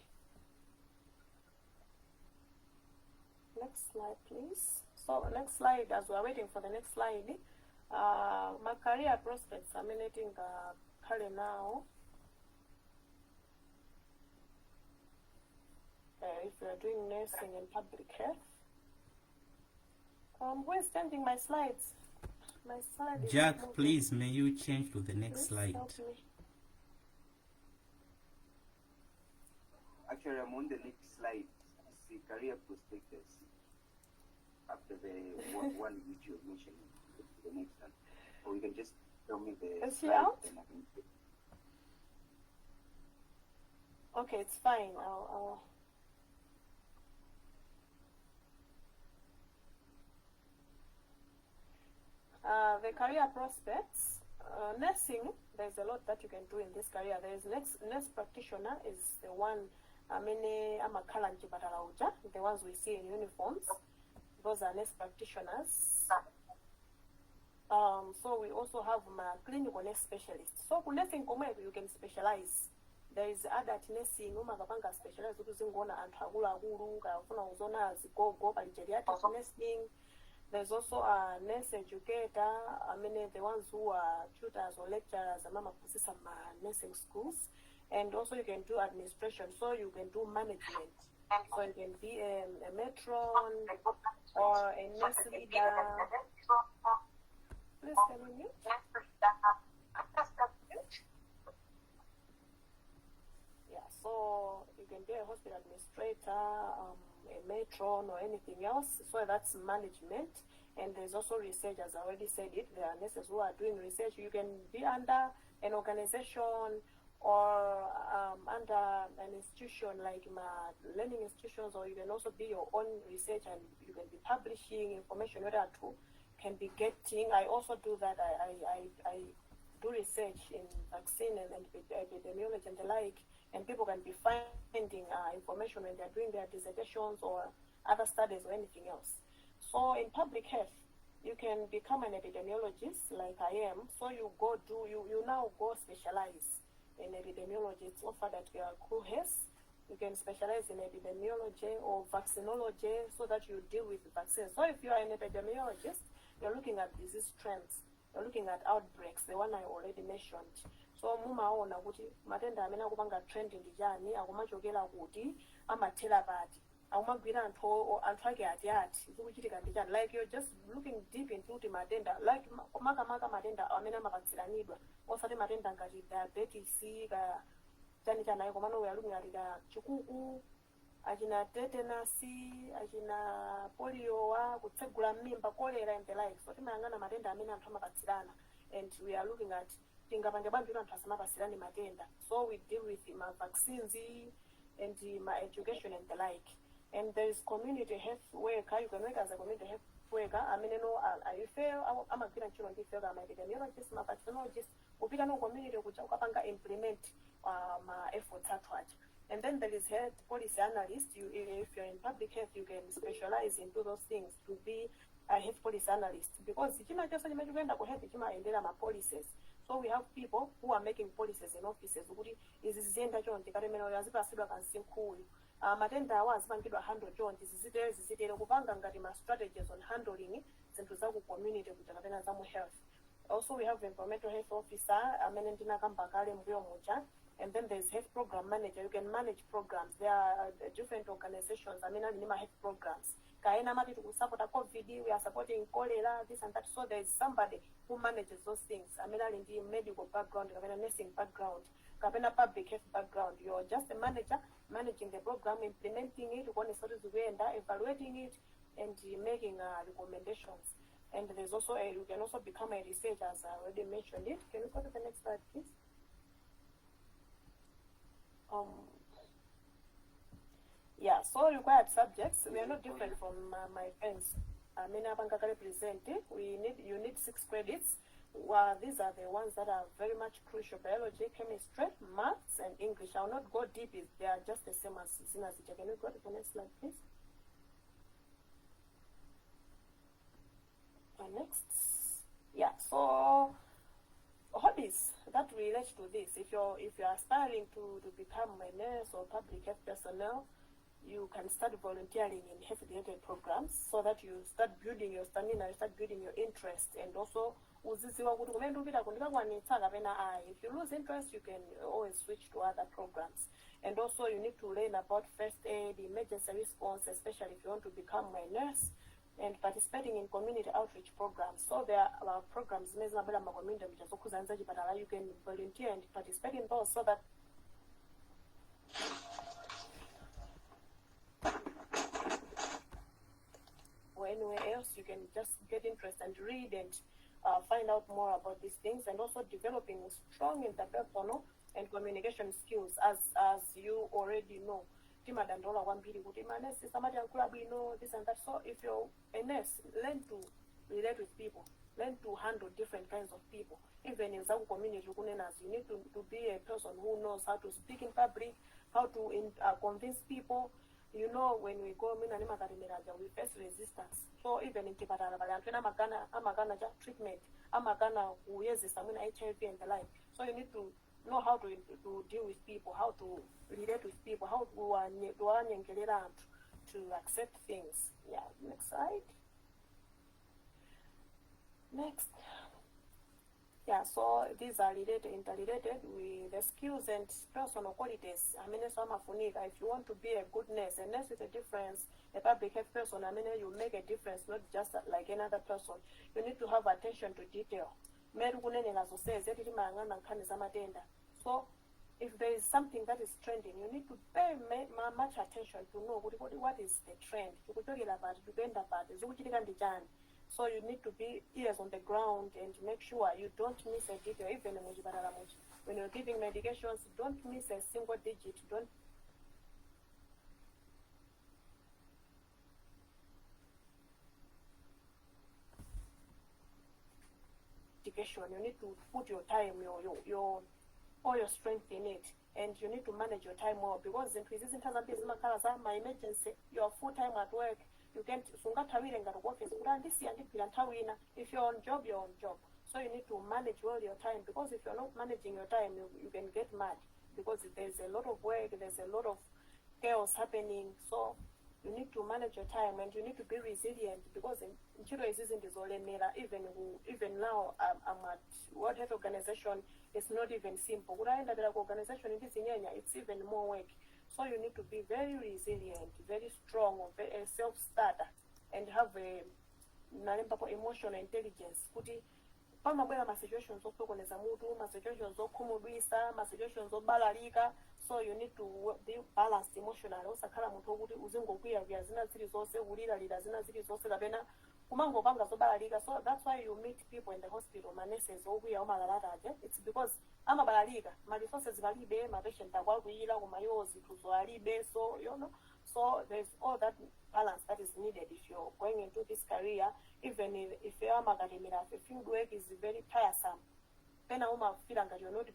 S2: Next slide, please. So, next slide, as we are waiting for the next slide, my career prospects, I'm editing career now. If you are doing nursing and public health. Who is changing my slides? My slide is
S1: Jack, please, may you change to the next slide?
S2: Help me.
S6: Actually, I'm on the next slide. It's the career prospectus. After the one which you mentioned, the next one. Or you can just tell me the
S2: Is he
S6: slide
S2: out?
S6: and I can...
S2: Okay, it's fine. I'll the career prospects, nursing, there's a lot that you can do in this career. There is nurse practitioner is the one, the ones we see in uniforms. Those are nurse practitioners. So we also have clinical nurse specialists. So nursing you can specialize. There is adult nursing, specialize geriatric nursing. There's also a nurse educator, the ones who are tutors or lecturers, some nursing schools. And also you can do administration, so you can do management. So you can be a matron or a nurse leader. Please can you mute? Yeah, so you can be a hospital administrator, a matron or anything else. So that's management. And there's also research, as I already said it. There are nurses who are doing research. You can be under an organization or under an institution like learning institutions, or you can also be your own research, and you can be publishing information in order to can be getting. I also do that. I do research in vaccine and epidemiology and the like, and people can be finding information when they're doing their dissertations or other studies or anything else. So in public health, you can become an epidemiologist like I am. So you now go specialize in epidemiology. It's offered at your crew has. You can specialize in epidemiology or vaccinology so that you deal with vaccines. So if you are an epidemiologist, you're looking at disease trends, you're looking at outbreaks, the one I already mentioned. So mumaona kuti matenda amene akupanga trend ndi chani, akumachokera kuti, amathera pati, akumagwira anthu ake ati zikuchitika ndi chani. Like you're just looking deep into kuti matenda, like makamaka matenda amene amapatsiranidwa, osati matenda ngati diabetes ka chani chanayo, komano we are looking at chikuku, achina tetanus, achina polio, kutsegula mimba, cholera and the like. So timayang'ana matenda amene anthu amapatsirana, and we are looking at tingapange bwanji anthu asamapatsirane matenda. So we deal with vaccines and education and the like. And there is community health worker. You can work as a community health worker. I mean, you fail, I'm a good children, you fail, I'm a epidemiologist, I'm a vaccinologist, upika no community ukapanga implement efforts at. And then there is health policy analyst. If you're in public health, you can specialize into those things to be a health policy analyst, because chima just health policies. So we have people who are making policies in offices. Matenda awa azipangidwa handle chonti zizitere kupanga ngati ma strategies on handling zinthu za ku community kuti kapena za mu health. Also we have environmental health officer amene ndinakamba kale mbuyo muja. And then there's health program manager. You can manage programs. There are different organizations. I mean, health programs. Kaena mati to support a COVID, we are supporting cholera, this and that. So there's somebody who manages those things. I mean, in the medical background, kapena nursing background, kapena public health background. You're just a manager managing the program, implementing it, evaluating it, and making recommendations. And there's also you can also become a researcher, as I already mentioned it. Can you go to the next slide, please? Yeah, so required subjects, we are not different from my friends. I mean, you need 6 credits. Well, these are the ones that are very much crucial: biology, chemistry, maths, and English. I will not go deep, they are just the same as Zina's. Can you go to the next slide, please? Next. Yeah, so hobbies that relate to this. If you're aspiring to become a nurse or public health personnel, you can start volunteering in health-related programs so that you start building your stamina, you start building your interest, and also if you lose interest, you can always switch to other programs. And also you need to learn about first aid, emergency response, especially if you want to become a nurse, and participating in community outreach programs. So there are programs you can volunteer and participate in those so that or anywhere else you can just get interest and read and find out more about these things, and also developing strong interpersonal and communication skills, as you already know. This and that. So if you're a nurse, learn to relate with people, learn to handle different kinds of people. Even in some community, you need to be a person who knows how to speak in public, how to convince people. You know, when we go we face resistance. So even in Kipatara, treatment, HIV and the like. So you need to know how to deal with people, how to relate with people, how to accept things. Yeah, next slide. Next. Yeah, so these are interrelated with the skills and personal qualities. I mean, if you want to be a good nurse, a nurse is a difference, a public health person, I mean, you make a difference, not just like another person. You need to have attention to detail. So if there is something that is trending, you need to pay much attention to know what is the trend. So you need to be ears on the ground and make sure you don't miss a detail. Even when you're giving medications, don't miss a single digit. Don't medication. You need to put your time, your all your strength in it, and you need to manage your time well, because in my emergency, you're full time at work. You can't if you're on job, you're on job. So you need to manage well your time, because if you're not managing your time, you can get mad, because there's a lot of work, there's a lot of chaos happening. So you need to manage your time, and you need to be resilient, because even now I'm at World Health Organization. It's not even simple. Organization in this area, it's even more work. So you need to be very resilient, very strong, very self-starter, and have a emotional intelligence. Situations of situations of situations of balalika. So you need to be balanced emotionally. Also, so that's why you meet people in the hospital, it's because I'm a balalika, my resources valibe, my patient so so there's all that balance that is needed if you're going into this career. Even if you're a field work is very tiresome, then feel like you're not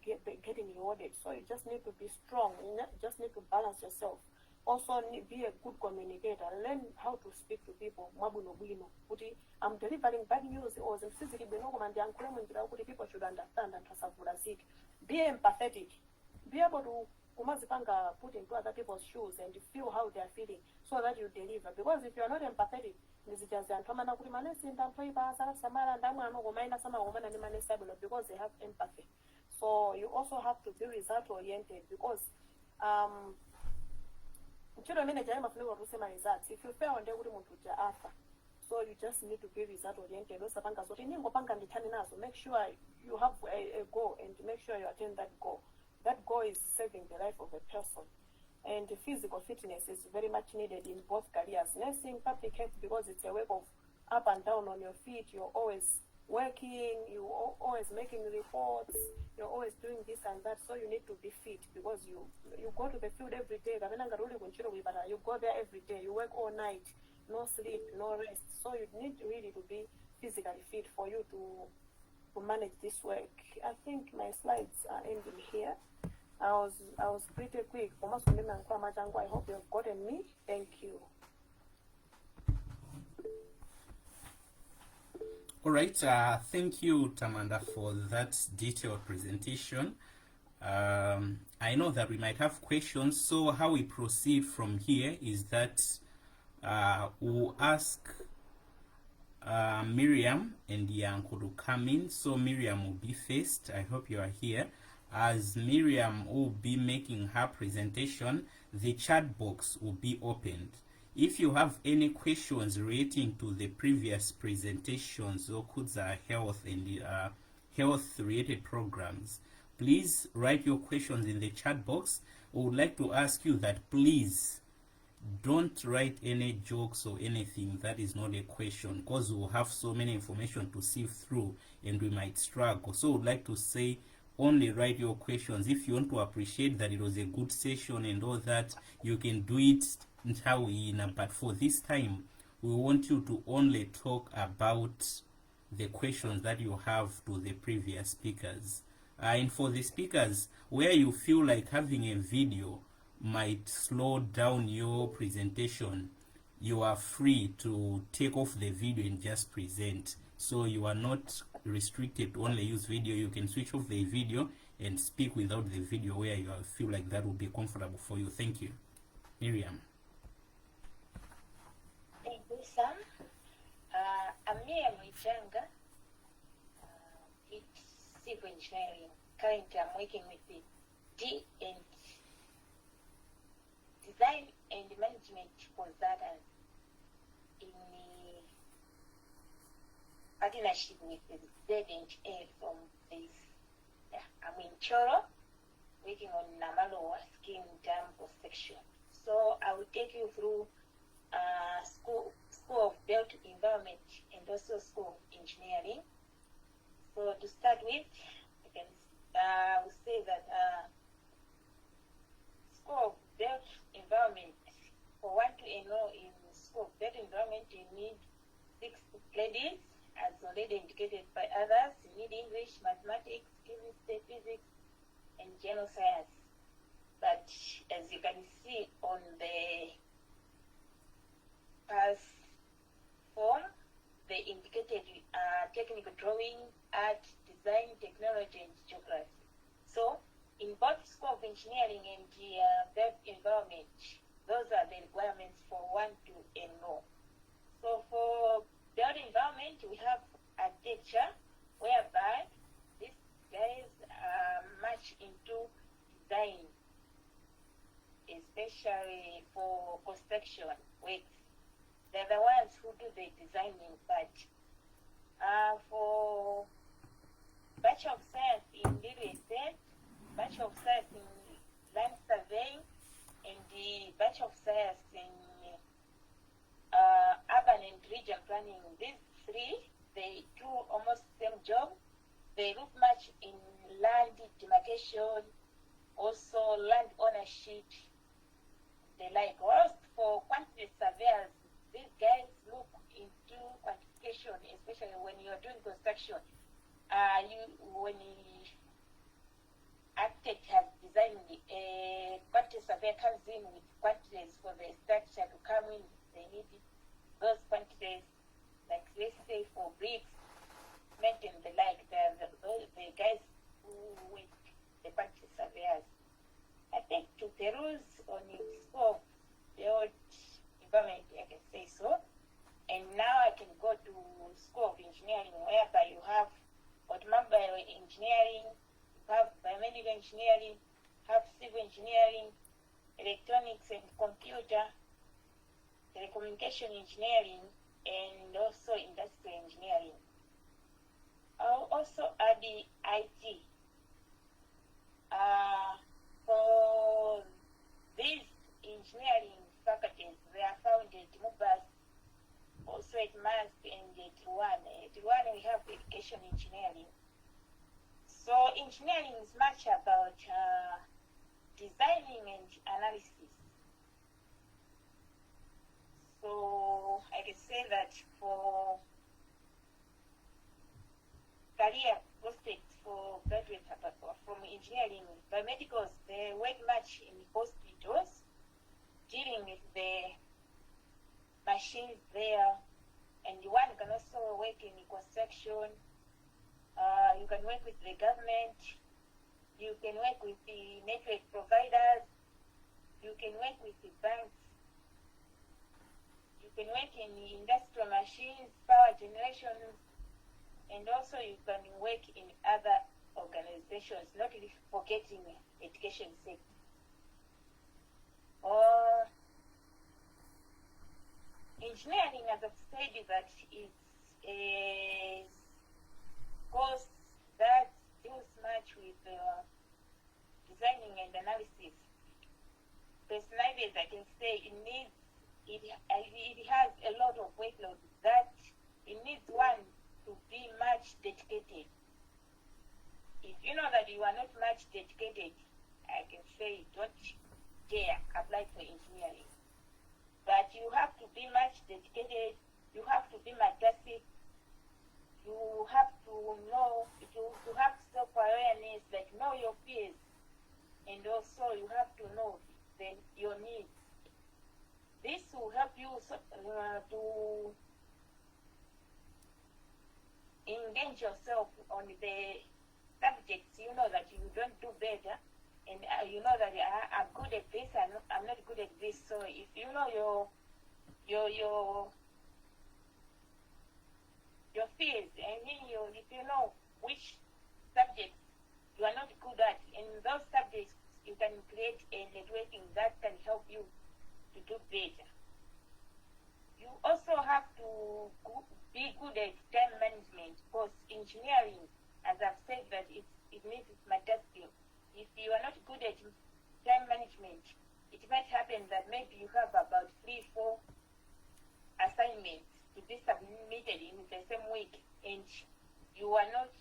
S2: getting rewarded. So you just need to be strong, you just need to balance yourself. Also be a good communicator. Learn how to speak to people. I'm delivering bad news, or people should understand and be empathetic. Be able to put into other people's shoes and feel how they are feeling, so that you deliver. Because if you are not empathetic, because they have empathy. So you also have to be result oriented, because if you fail on so you just need to be result oriented. Make sure you have a goal, and make sure you attain that goal. That goal is saving the life of a person. And physical fitness is very much needed in both careers. Nursing, public health, because it's a work of up and down on your feet. You're always working, you're always making reports, you're always doing this and that. So you need to be fit, because you go to the field every day. You go there every day, you work all night, no sleep, no rest. So you need really to be physically fit for you to manage this work. I think my slides are ending here. I was pretty quick. I hope you've gotten me. Thank you.
S1: All right. Thank you, Tamanda, for that detailed presentation. I know that we might have questions, so how we proceed from here is that we'll ask Miriam and Yanko to come in. So Miriam will be first. I hope you are here. As Miriam will be making her presentation, the chat box will be opened. If you have any questions relating to the previous presentations or Kudza health and health related programs, please write your questions in the chat box. We would like to ask you that please don't write any jokes or anything that is not a question, because we'll have so many information to sift through and we might struggle. So we'd like to say only write your questions. If you want to appreciate that it was a good session and all that, you can do it, but for this time we want you to only talk about the questions that you have to the previous speakers. And for the speakers, where you feel like having a video might slow down your presentation, you are free to take off the video and just present. So you are not restricted to only use video. You can switch off the video and speak without the video where you feel like that would be comfortable for you. Thank you. Miriam.
S7: Thank you, Sam. I'm Miriam Wijanga. It's civil engineering. Currently, I'm working with the design and management consultant in the partnership with the Z&A from this. Yeah, I'm in Choro, working on Namaloa scheme dam section. So I will take you through School of Built Environment and also School So to start with, I can say that scope built environment, for one to enroll in scope built environment, you need 6 credits, as already indicated by others. You need English, mathematics, chemistry, physics, and general science. But as you can see on the pass form, they indicated technical drawing, art, design, technology, and geography. So in both scope of engineering and built environment, those are the requirements for one to enroll. So for built environment, we have architecture, whereby these guys are much into design, especially for construction works. They're the ones who do the designing part. For Bachelor of Science in Real Estate, Bachelor of Science in Land Surveying, and the Bachelor of Science in Urban and Region Planning, these 3, they do almost the same job. They look much in land demarcation, also land ownership, they like. Whilst for quantity surveyors, these guys look into quantification, especially when you're doing construction. When the architect has designed a quantity surveyor comes in with quantities for the structure to come in, they need those quantities, like let's say for bricks, cement and the like. They're the guys who with the quantity surveyors. I think to the rules on its scope, built environment, I can say so. And now I can go to School of Engineering, whereby you have automobile engineering, you have biomedical engineering, have civil engineering, electronics and computer, telecommunication engineering, and also industrial engineering. I'll also add the IT. For these engineering faculties, they are found at MUBAS, also at MAST and at Rwanda. At Rwanda we have education engineering. So engineering is much about designing and analysis. So I can say that for career prospects for graduates from engineering, biomedicals, they work much in hospitals, dealing with the machines there, and one can also work in construction. You can work with the government, you can work with the network providers, you can work with the banks, you can work in the industrial machines, power generation, and also you can work in other organizations, not forgetting education sector. Or engineering, as I've said, that is a course that deals much with designing and analysis. Personally, as I can say, it has a lot of workload that it needs one to be much dedicated. If you know that you are not much dedicated, I can say don't dare apply for engineering. But you have to be much dedicated, you have to be majestic, you have to know, you have self-awareness, like know your peers, and also you have to know your needs. This will help you to engage yourself on the subjects you know that you don't do better, and you know that I'm good at this, I'm not good at this. So if you know your field, and if you know which subjects you are not good at, in those subjects you can create a networking that can help you to do better. You also have to be good at time management, because engineering, as I've said, that it needs multitasking. If you are not good at time management, it might happen that maybe you have about 3-4 assignments to be submitted in the same week, and you are not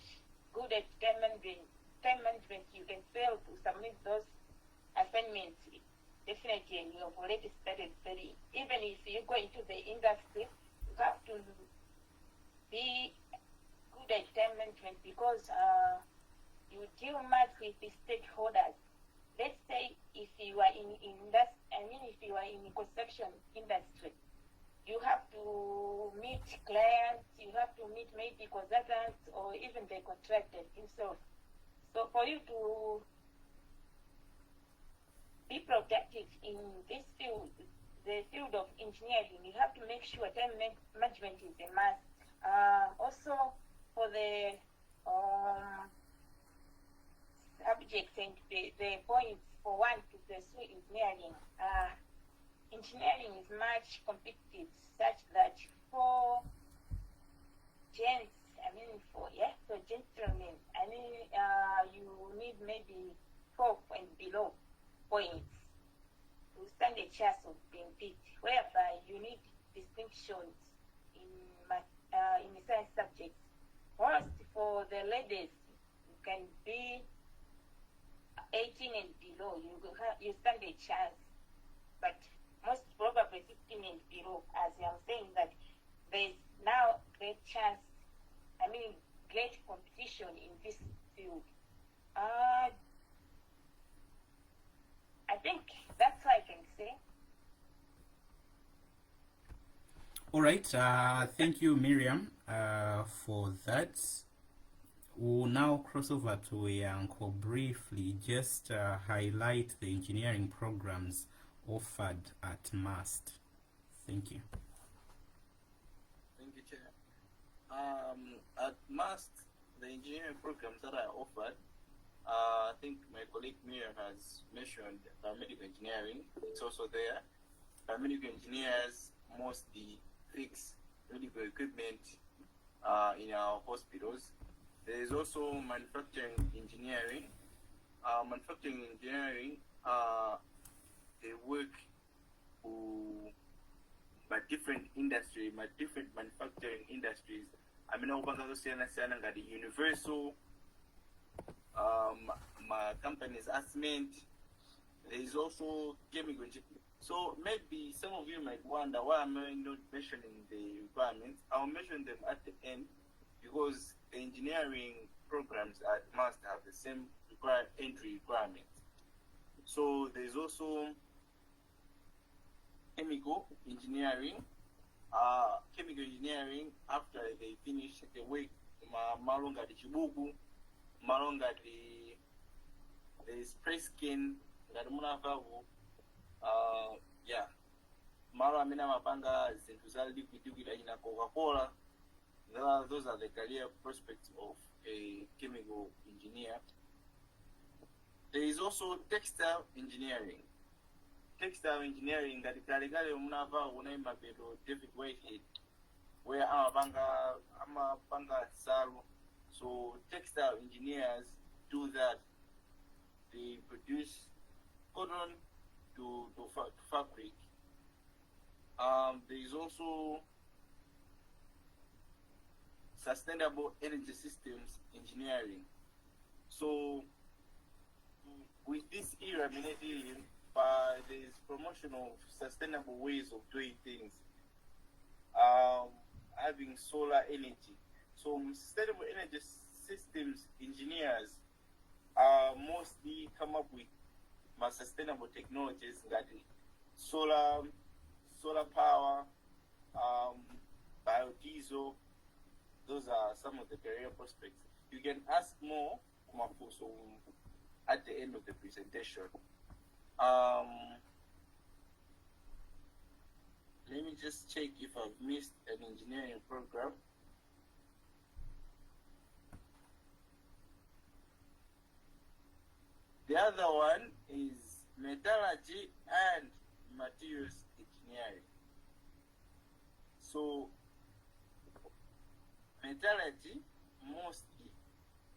S7: management, you can fail to submit those assignments. Definitely, and you have already started studying. Even if you go into the industry, you have to be good at time management because you deal much with the stakeholders. Let's say if you are if you are in the construction industry, you have to meet clients, you have to meet maybe consultants or even the contractor himself. So for you to be productive in this field, the field of engineering, you have to make sure time management is a must. Also for the subjects and the points for one to pursue engineering. Engineering is much competitive, such that for gentlemen, you need maybe 4 and below points to stand a chance of being picked, whereby you need distinctions in the science subjects. Whilst for the ladies, you can be 18 and below, you stand a chance, but most probably 15 and below, as I'm saying that there's now great chance, great competition in this field. I think that's what I can say.
S1: All right, thank you, Miriam, for that. We'll now cross over to Yanko briefly, just highlight the engineering programs offered at MAST. Thank you.
S5: Thank you, Chair. At MAST, the engineering programs that are offered, I think my colleague Miriam has mentioned paramedical engineering. It's also there. Paramedical engineers mostly fix medical equipment in our hospitals. There is also manufacturing engineering. Manufacturing engineering, they work by different industry, by different manufacturing industries. The universal my company's cement. There is also chemical engineering. So maybe some of you might wonder why am I not mentioning the requirements. I'll mention them at the end because the engineering programs at must have the same entry requirements. So there's also chemical engineering. Chemical engineering, after they finish the work, malonga the chibugu, malonga the spray skin, yeah. Mara mina mapanga zentuzali kutuki ina Coca-Cola. Those are the career prospects of a chemical engineer. There is also textile engineering. Textile engineering that Galigale Munava Unaima Bedo David Whitehead, where I'm a banga salu. So textile engineers do that. They produce cotton to fabric. There is also sustainable energy systems engineering. So with this era, there is promotion of sustainable ways of doing things. Having solar energy. So sustainable energy systems engineers mostly come up with sustainable technologies like solar power, biodiesel. Those are some of the career prospects. You can ask more at the end of the presentation. Let me just check if I've missed an engineering program. The other one is metallurgy and materials engineering. So metallurgy mostly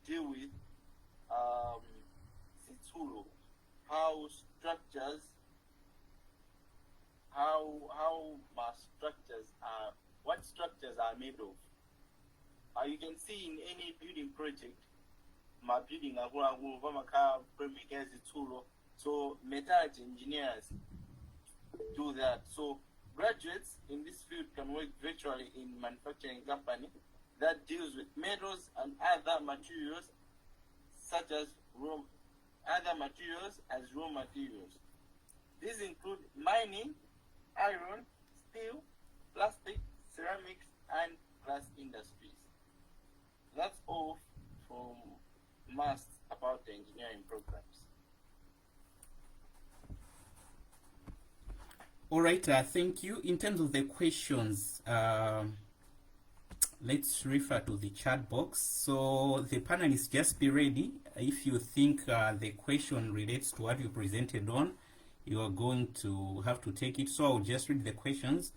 S5: deal with Zitsulo, how what structures are made of. You can see in any building project, mabuilding akuluakulu pamakhala premium zitsulo, so metallurgy engineers do that. So graduates in this field can work virtually in manufacturing company that deals with metals and other materials such as raw materials. These include mining, iron, steel, plastic, ceramics, and glass industries. That's all from us about the engineering programs.
S1: All right, thank you. In terms of the questions, let's refer to the chat box. So the panelists, just be ready. If you think the question relates to what you presented on, you are going to have to take it. So I'll just read the questions.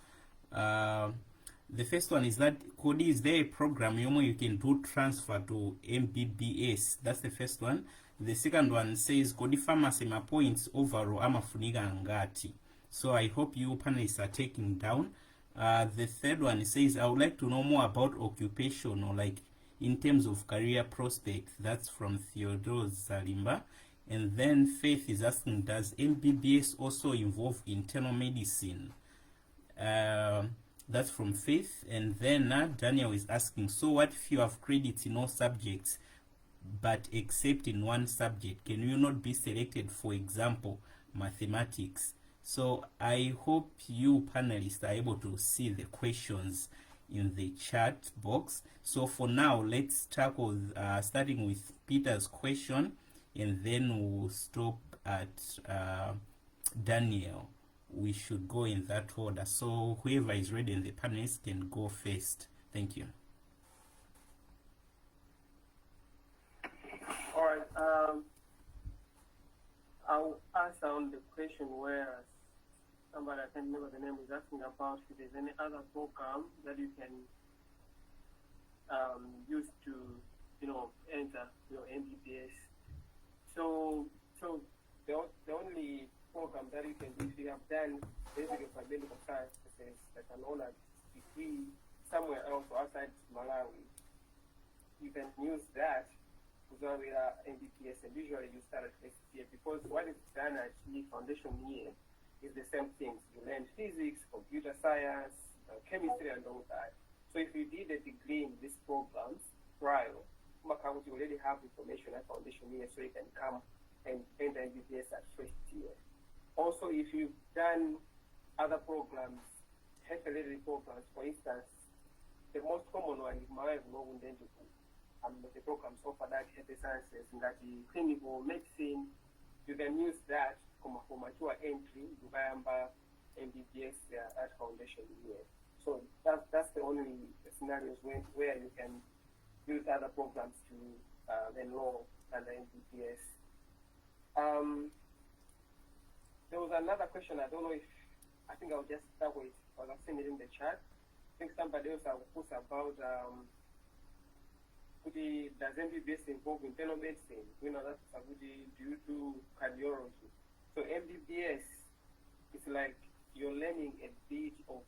S1: The first one is that, Cody, is there a program you can do transfer to MBBS? That's the first one. The second one says, Cody pharmacy my points overall amafunika ngati. So I hope you panelists are taking down. The third one says, I would like to know more about occupation, or like in terms of career prospects. That's from Theodore Zalimba. And then Faith is asking, does MBBS also involve internal medicine? That's from Faith. And then Daniel is asking, so what if you have credits in all subjects but except in one subject? Can you not be selected, for example, mathematics? So I hope you panelists are able to see the questions in the chat box. So for now, let's tackle starting with Peter's question, and then we'll stop at Daniel. We should go in that order. So whoever is ready in the panelists can go first. Thank you.
S4: All right. I'll answer on the question where somebody, I can't remember the name, is asking about if there's any other program that you can use to, enter your MBBS. So the only program that you can do, if you have done basically for medical sciences, like an honors degree somewhere else or outside Malawi, you can use that with MBBS, and usually you start at first year, because what is done at the foundation year is the same things. You learn physics, computer science, chemistry, and all that. So if you did a degree in these programs prior, you already have information at foundation year, so you can come and enter MBBS at first year. Also, if you've done other programs, health-related programs, for instance, the most common one is the programs offer that health sciences, and that the clinical medicine, you can use that for mature entry to MBBS at foundation year. So that's the only scenarios where you can use other programs to enroll under MBBS. There was another question, I don't know if, I think I'll just start with, because I've seen it in the chat. I think somebody else put about, does MBBS involve internal medicine? That's do you do cardiology? So MBBS is like you're learning a bit of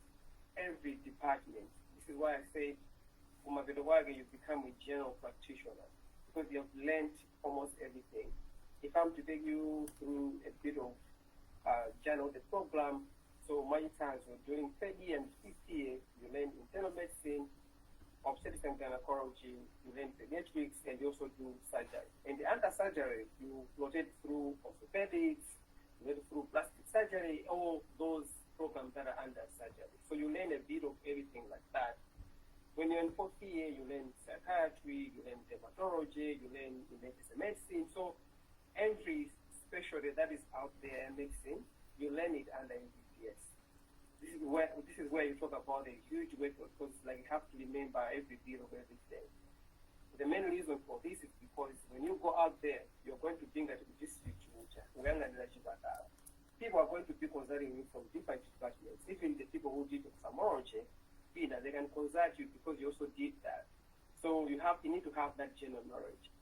S4: every department. This is why I said, you become a general practitioner, because you have learned almost everything. If I'm to take you through a bit of general the program, so many times during third year and fifth year, you learn internal medicine, obstetrics and gynecology, you learn pediatrics, and you also do surgery. And the under surgery, you rotate through orthopedics, you go through plastic surgery, all those programs that are under surgery. So you learn a bit of everything like that. When you're in fourth year, you learn psychiatry, you learn dermatology, you learn emergency medicine. So every specialty that is out there in medicine, you learn it under MBBS. This is where you talk about a huge workload, because you have to remember every bit of everything. The main reason for this is because when you go out there, you're going to think that this is people are going to be consulting you from different departments. Even the people who did ophthalmology, they can consult you because you also did that. So you need to have that general knowledge.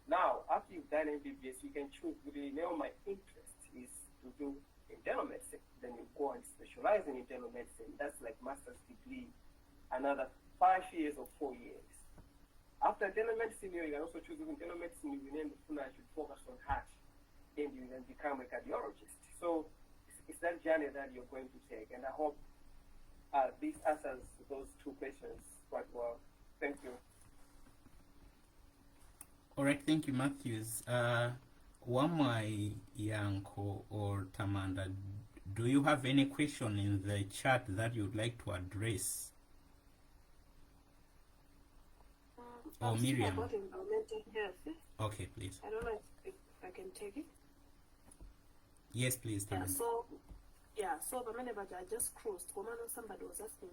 S4: Now, after you've done MBBS, you can choose. My interest is to do internal medicine. Then you go and specialize in internal medicine. That's like master's degree, another 5 years or 4 years. After general medicine, you can also choose even general medicine. You then should focus on heart, and you then become a cardiologist. So it's that journey that you're going to take, and I hope this answers those two questions quite well. Thank you.
S1: All right, thank you, Matthews. Wamai, Yanko, or Tamanda, do you have any question in the chat that you'd like to address? Or Miriam?
S2: About environmental health.
S1: Okay, please.
S2: I don't know if I can take it.
S1: Yes, please,
S2: Yeah,
S1: Tamanda.
S2: so I just crossed. Somebody was asking,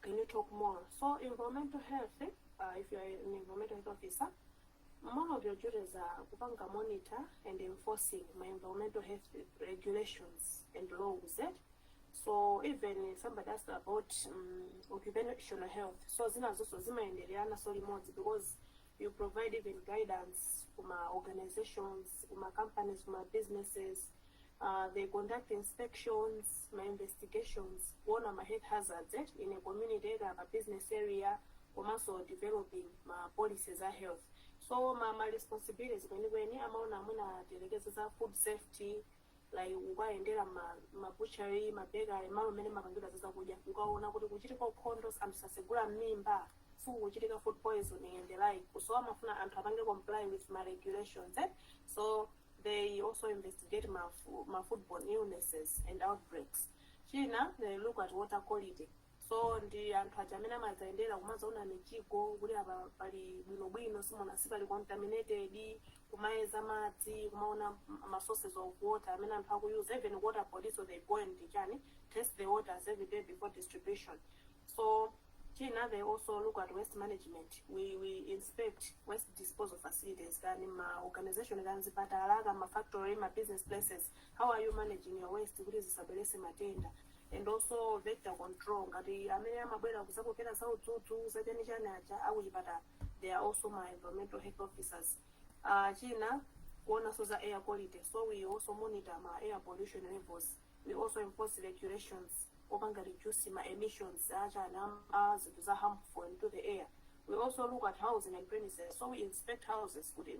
S2: can you talk more? So environmental health, if you're an environmental health officer, one of your duties are to monitor and enforcing my environmental health regulations and laws. So even if somebody asks about occupational health, so because you provide even guidance for my organizations, for my companies, for my businesses. They conduct inspections, my investigations, one of my health hazards in a community area, a business area, or also developing my policies of health. So my responsibilities when I'm on delegates of food safety, like ukaendera ma butchery, ma bakery, malo mene mapangira zazakuja ukaona kuti kuchitika ukhondos anthu sasegula mimba, so kuchitika food poisoning and the like. So amafuna anthu apange comply with my regulations. So they also investigate my foodborne illnesses and outbreaks. China, they look at water quality. So ndi anthu aja amene amazaendera kumazaona michiko kuti apa pali bwinobwino simona sipali contaminated, kumayeza madzi, kumaona ma sources of water amene anthu akuyuza, even water bodies, so they go and test the waters every day before distribution. So China, they also look at waste management. We inspect waste disposal facilities. In my organization, my factory, my business places. How are you managing your waste? And also vector control. They are also my environmental health officers. China, one also the air quality. So we also monitor my air pollution levels. We also enforce regulations. Reduce my emissions that are harmful into the air. We also look at housing and premises. So we inspect houses. We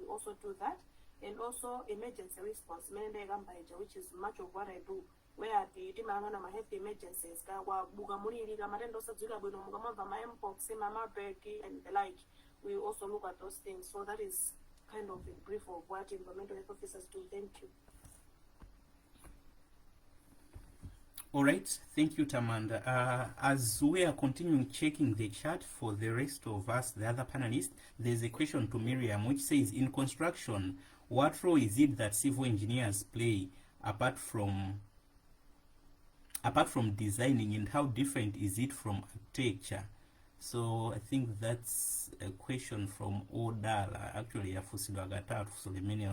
S2: also do that. And also emergency response, which is much of what I do. Where the demand my health emergencies, and the like. We also look at those things. So that is kind of a brief of what environmental health officers do. Thank you.
S1: All right, thank you, Tamanda. As we are continuing checking the chat for the rest of us, the other panelists, there's a question to Miriam which says, in construction, what role is it that civil engineers play apart from designing, and how different is it from architecture? So I think that's a question from Odala, actually,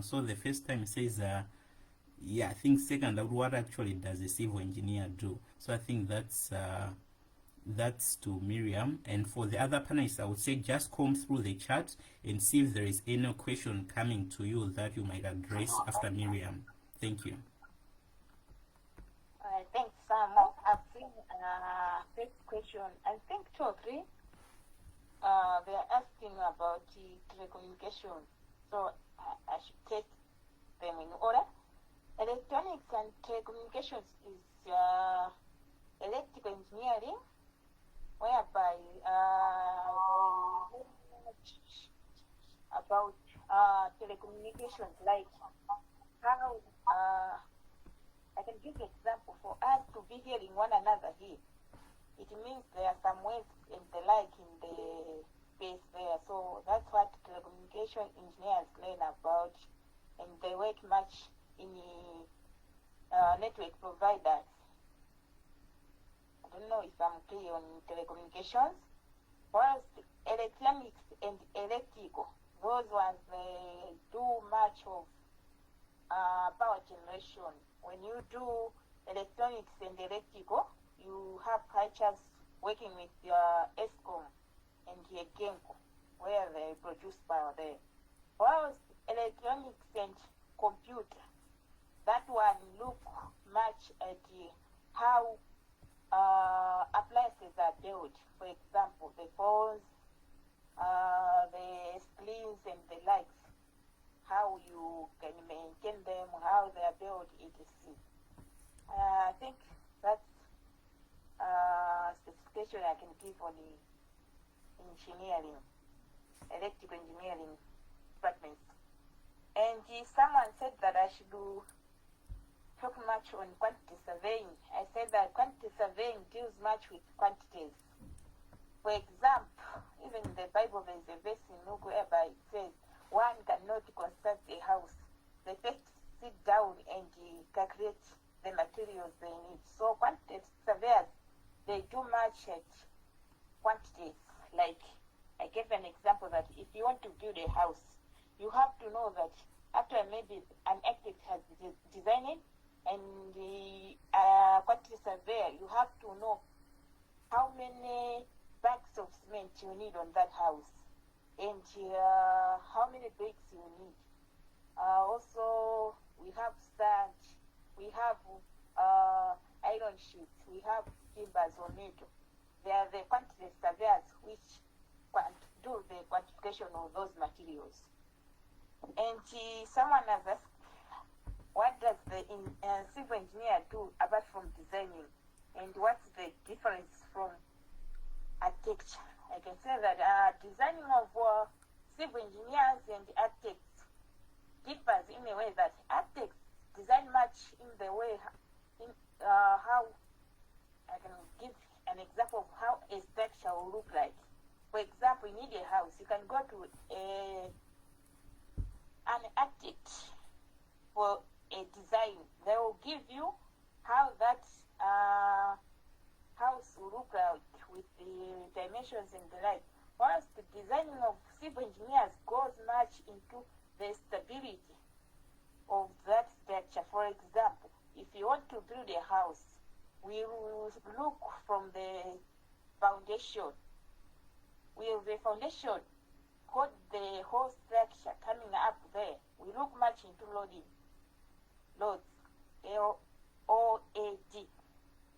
S1: so the first time it says, yeah, I think second, what actually does a civil engineer do? So I think that's to Miriam. And for the other panelists, I would say just comb through the chat and see if there is any question coming to you that you might address after Miriam. Thank you.
S7: Thanks, Sam. I've seen first question, I think 2 or 3. They are asking about telecommunication. So I should take them in order. Electronics and telecommunications is electrical engineering, whereby about telecommunications, like how I can give an example for us to be hearing one another here. It means there are some waves and the like in the space there. So that's what telecommunication engineers learn about, and they work much in network providers. I don't know if I'm clear on telecommunications. Whilst electronics and electrical, those ones, they do much of power generation. When you do electronics and electrical, you have cultures working with your ESCOM and your GENCO, where they produce power there. Whilst electronics and computer, that one look much at how appliances are built. For example, the phones, the screens, and the lights. How you can maintain them, how they are built, etc. I think that's specification I can give on the engineering, electrical engineering departments. And someone said that I should talk much on quantity surveying. I said that quantity surveying deals much with quantities. For example, even in the Bible there is a verse in Luke whereby it says, one cannot construct a house. They first sit down and calculate the materials they need. So quantity surveyors, they do much at quantities. Like, I gave an example that if you want to build a house, you have to know that after maybe an architect has designed it, and the quantity surveyor, you have to know how many bags of cement you need on that house, and how many bricks you need. Also, we have sand, we have iron sheets, we have timbers or metal. They are the quantity surveyors which do the quantification of those materials. And someone has asked, what does the civil engineer do apart from designing? And what's the difference from architecture? I can say that designing of civil engineers and architects differs in a way that architects design much in the way, how, I can give an example of how a structure will look like. For example, you need a house. You can go to an architect for a design. They will give you how that house will look like with the dimensions and the like. Whilst the designing of civil engineers goes much into the stability of that structure. For example, if you want to build a house, we will look from the foundation. Will the foundation hold the whole structure coming up there? We look much into loads, L-O-A-D.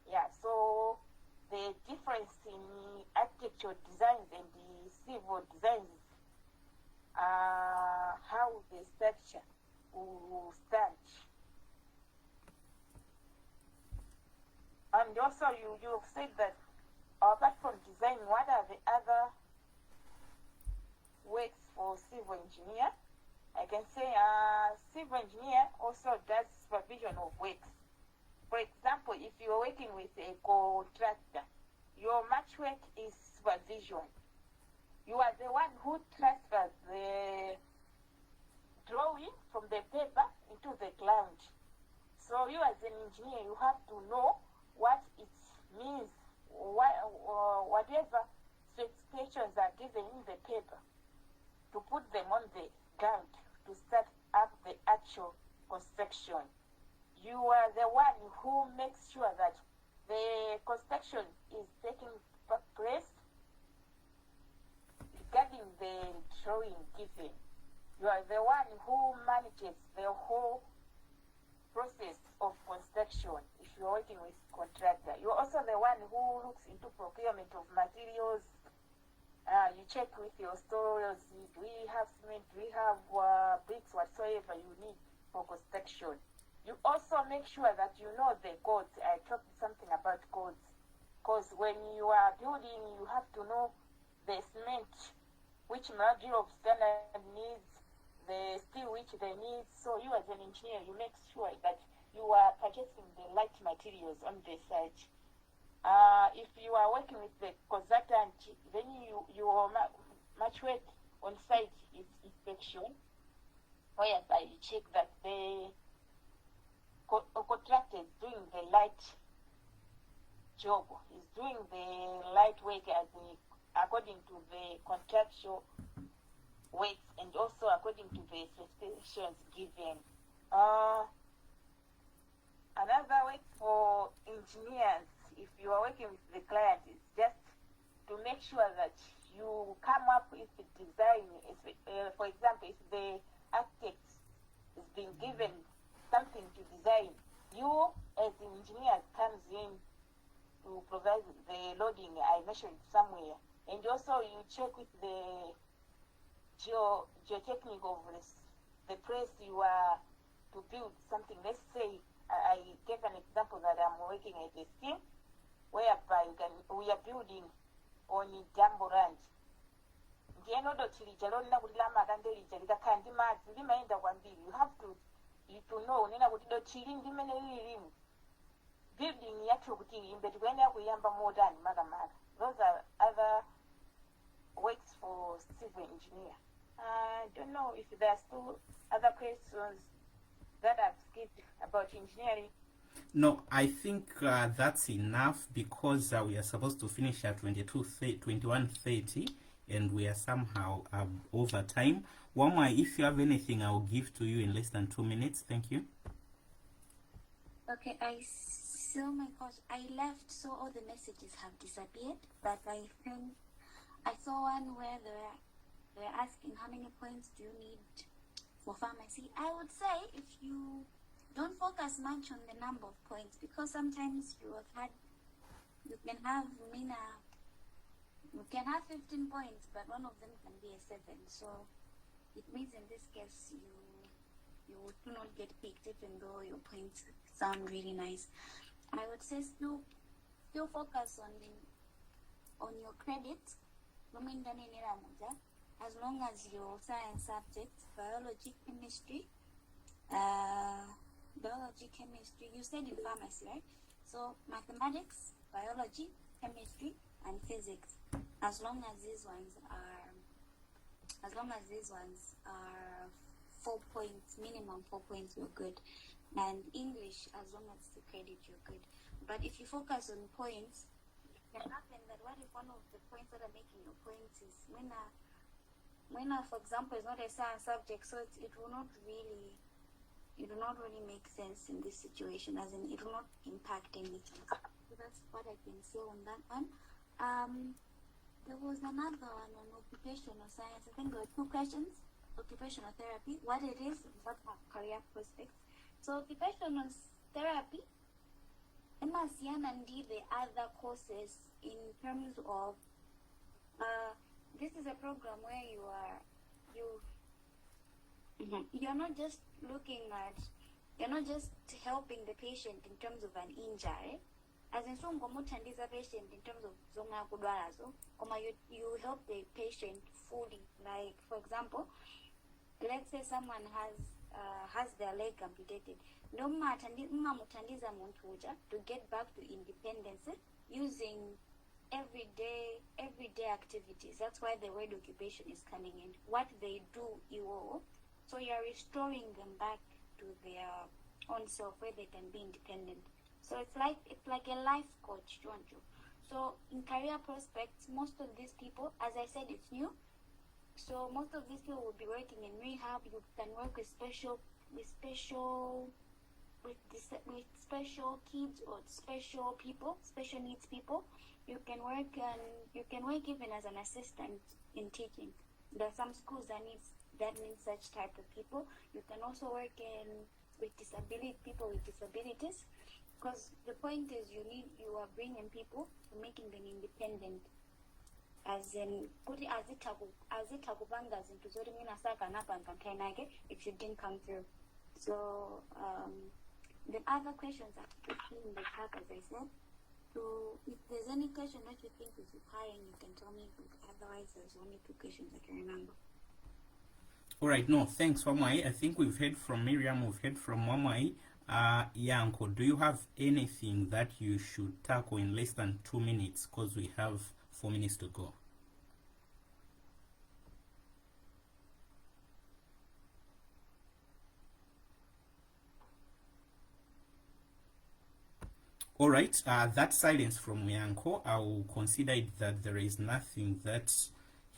S7: Yeah, so the difference in architectural designs and the civil designs, how the structure will stand. And also you've said that apart from design, what are the other works for civil engineer? I can say civil engineer also does supervision of works. For example, if you're working with a contractor, your match work is supervision. You are the one who transfers the drawing from the paper into the cloud. So you as an engineer, you have to know what it means, whatever specifications are given in the paper, to put them on the ground to start up the actual construction. You are the one who makes sure that the construction is taking place regarding the drawing given. You are the one who manages the whole process of construction if you're working with contractor. You're also the one who looks into procurement of materials. You check with your stores, do we have cement, do we have bricks, whatsoever you need for construction. You also make sure that you know the codes. I talked something about codes. Because when you are building, you have to know the cement, which module of standard needs, the steel which they need. So you as an engineer, you make sure that you are purchasing the right materials on the site. If you are working with the consultant, then your match work on site is inspection, whereby you check that the contractor is doing the right job, is doing the right work according to the contractual works and also according to the specifications given. Another way for engineers, if you are working with the client, is just to make sure that you come up with the design. For example, if the architect is being given something to design, you as an engineer comes in to to provide the loading. I mentioned somewhere, and also you check with the geotechnique of the place you are to build something. Let's say I gave an example that I'm working at a scheme whereby we are building on Jambo Ranch. Ndienodo tilija lolina kulila makande lija likakhala ndi madzi limayenda kwambiri. You have to know nena kuti do chili ndimene lilimu building yathu kuti imbe tikuyenera kuyamba modern makamaka. Those are other works for civil engineer. I don't know if there are still other questions that I've skipped about engineering.
S1: No, I think that's enough because we are supposed to finish at 21:30 and we are somehow over time. Wamai, if you have anything, I'll give to you in less than 2 minutes. Thank you.
S8: Okay, I saw my coach. I left, so all the messages have disappeared. But I think I saw one where they were asking how many points do you need for pharmacy. I would say if you don't focus much on the number of points, because sometimes you can have 15 points, but one of them can be a 7. So it means in this case you do not get picked even though your points sound really nice. I would say still focus on your credits. As long as your science subjects, biology, chemistry, you said in pharmacy, right? So mathematics, biology, chemistry, and physics. As long as these ones are 4 points, minimum 4 points, you're good. And English, as long as the credit, you're good. But if you focus on points, it can happen that what if one of the points that are making your points is when for example, is not a science subject, so it will not really make sense in this situation, as in it will not impact anything. So that's what I can say on that one. There was another one on occupational science. I think there were 2 questions. Occupational therapy, what it is, what are career prospects. So occupational therapy, Emasiana and the other courses in terms of this is a program where you're not just helping the patient in terms of an injury, as in some patient in terms of you help the patient fully. Like for example, let's say someone has their leg amputated. To get back to independence using everyday activities. That's why the word occupation is coming in. What they do, so you're restoring them back to their own self where they can be independent. So it's like a life coach, don't you? So in career prospects, most of these people, as I said, it's new. So most of these people will be working in rehab. You can work with special kids or special people, special needs people. You can work even as an assistant in teaching. There are some schools that need such type of people. You can also work with people with disabilities, because the point is you are bringing people, making them independent. As in, it shouldn't come through. So the other questions are in the chat, as I said. So if there's any question that you think is requiring, you can tell me. Otherwise, there's only 2 questions I can remember.
S1: All right, no, thanks, Wamai. I think we've heard from Miriam, we've heard from Wamai. Yanko, do you have anything that you should tackle in less than 2 minutes? Because we have 4 minutes to go. All right, that silence from Yanko, I will consider it that there is nothing that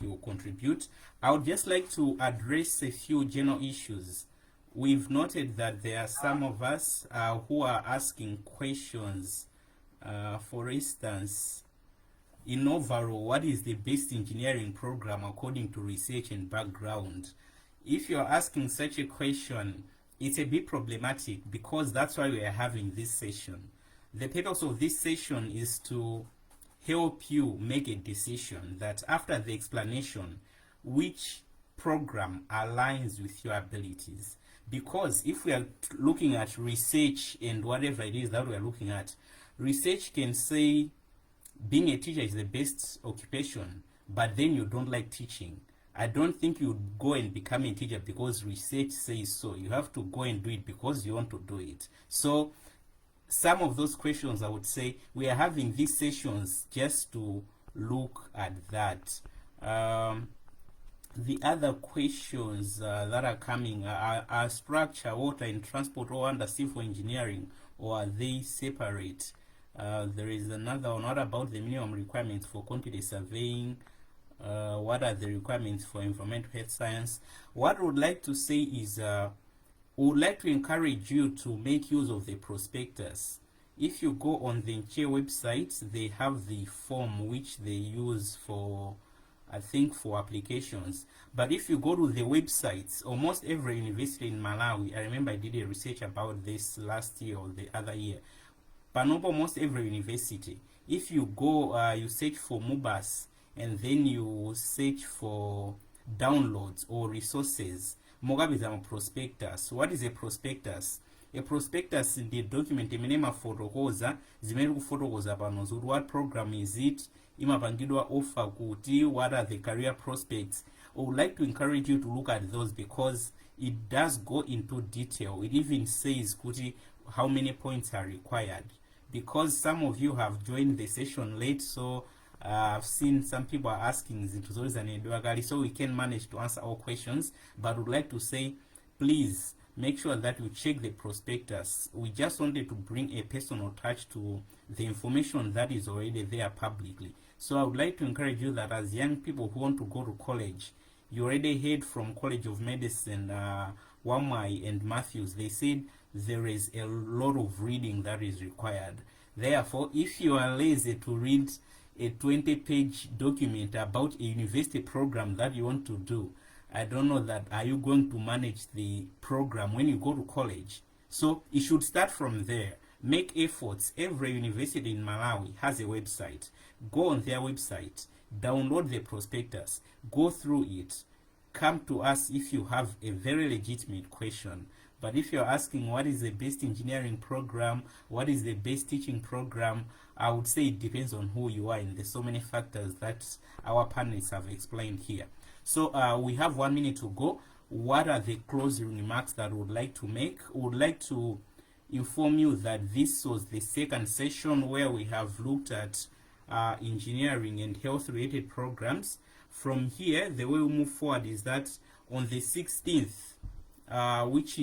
S1: he will contribute. I would just like to address a few general issues. We've noted that there are some of us who are asking questions. For instance, in overall, what is the best engineering program according to research and background? If you're asking such a question, it's a bit problematic because that's why we are having this session. The purpose of this session is to help you make a decision that after the explanation, which program aligns with your abilities. Because if we are looking at research and whatever it is that we are looking at, research can say being a teacher is the best occupation, but then you don't like teaching. I don't think you go and become a teacher because research says so. You have to go and do it because you want to do it. So some of those questions, I would say, we are having these sessions just to look at that. The other questions that are coming are structure, water and transport all under civil engineering, or are they separate? There is another one. What about the minimum requirements for quantity surveying? What are the requirements for environmental health science? What I would like to say is we would like to encourage you to make use of the prospectus. If you go on the Nche website, they have the form which they use for, I think, for applications. But if you go to the websites, almost every university in Malawi, I remember I did a research about this last year or the other year, but not almost every university, if you go, you search for MUBAS and then you search for downloads or resources, Mugabe is a prospectus. What is a prospectus? A prospectus is the document imenema fotokoza zimene kufotokoza pano zuri what program is it, imapangidwa offer kuti, what are the career prospects. I would like to encourage you to look at those because it does go into detail. It even says kuti how many points are required. Because some of you have joined the session late, so I've seen some people are asking so we can manage to answer all questions, but would like to say, please make sure that you check the prospectus. We just wanted to bring a personal touch to the information that is already there publicly. So I would like to encourage you that as young people who want to go to college, you already heard from College of Medicine, Wamai and Matthews, they said there is a lot of reading that is required. Therefore, if you are lazy to read a 20-page document about a university program that you want to do, I don't know that are you going to manage the program when you go to college. So it should start from there. Make efforts. Every university in Malawi has a website. Go on their website, download the prospectus, go through it, come to us if you have a very legitimate question. But if you're asking what is the best engineering program, what is the best teaching program, I would say it depends on who you are, and there's so many factors that our panelists have explained here. So we have 1 minute to go. What are the closing remarks that we would like to make? We would like to inform you that this was the second session where we have looked at engineering and health related programs. From here, the way we move forward is that on the 16th, which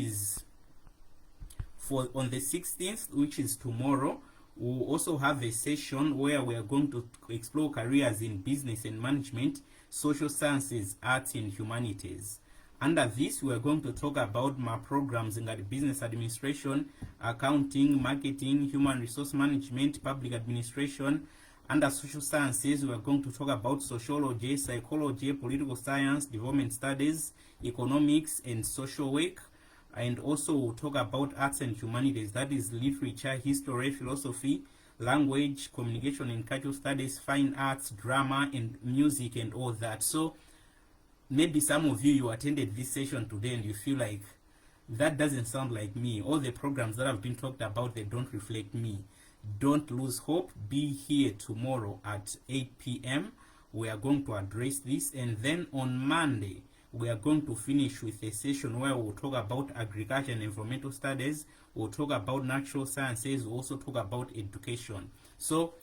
S1: is tomorrow, we'll also have a session where we are going to explore careers in business and management, social sciences, arts and humanities. Under this, we are going to talk about my programs in business administration, accounting, marketing, human resource management, public administration. Under social sciences, we are going to talk about sociology, psychology, political science, development studies, economics, and social work. And also we'll talk about arts and humanities, that is literature, history, philosophy, language, communication and cultural studies, fine arts, drama, and music, and all that. So maybe some of you attended this session today and you feel like that doesn't sound like me. All the programs that have been talked about, they don't reflect me. Don't lose hope. Be here tomorrow at 8 p.m. We are going to address this, and then on Monday we are going to finish with a session where we'll talk about agriculture and environmental studies. We'll talk about natural sciences. We'll also talk about education. So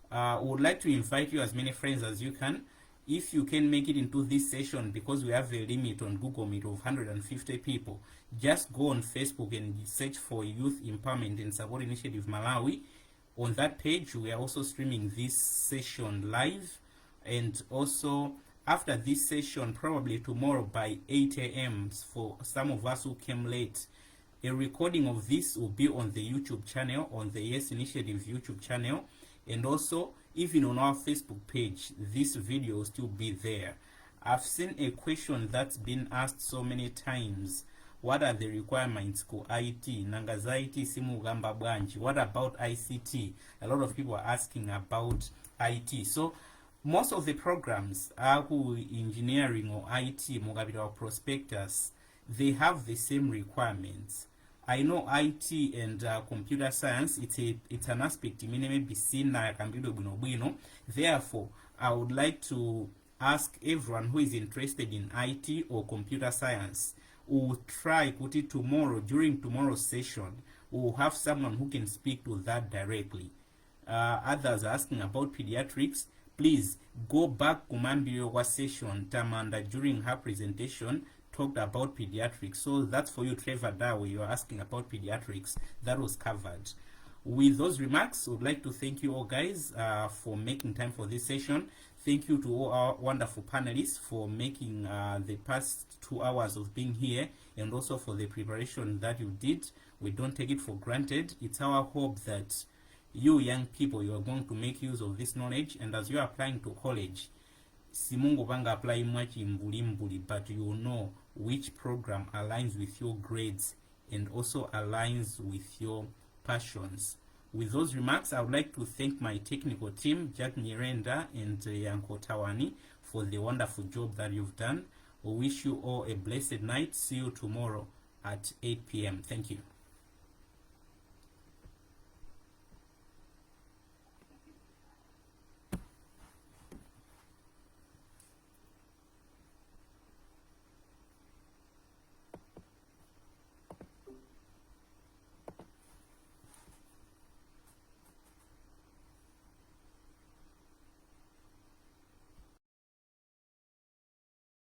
S1: we would like to invite you as many friends as you can. If you can make it into this session, because we have a limit on Google Meet of 150 people, just go on Facebook and search for Youth Empowerment and Support Initiative Malawi. On that page, we are also streaming this session live, and also after this session, probably tomorrow by 8 a.m. for some of us who came late, a recording of this will be on the YouTube channel, on the Yes Initiative YouTube channel, and also even on our Facebook page, this video will still be there. I've seen a question that's been asked so many times. what are the requirements ku IT nanga za IT simugamba bwanji, what about ICT? A lot of people are asking about IT. So most of the programs are engineering or IT mugabira or prospectus, they have the same requirements. I know IT and computer science, it's an aspect may be seen na computer bwino. Therefore, I would like to ask everyone who is interested in IT or computer science, we'll try put it tomorrow. During tomorrow's session, we'll have someone who can speak to that directly. Others are asking about pediatrics. Please go back kumambio session. Tamanda during her presentation talked about pediatrics. So that's for you, Trevor Dawe. You're asking about pediatrics. That was covered. With those remarks, I would like to thank you all guys for making time for this session. Thank you to all our wonderful panelists for making the past 2 hours of being here, and also for the preparation that you did. We don't take it for granted. It's our hope that you young people, you are going to make use of this knowledge, and as you are applying to college, simungo banga apply much mbuli, but you will know which program aligns with your grades and also aligns with your passions. With those remarks, I would like to thank my technical team, Jack Nyirenda and Yanko Tawani, for the wonderful job that you've done. We wish you all a blessed night. See you tomorrow at 8 p.m. Thank you.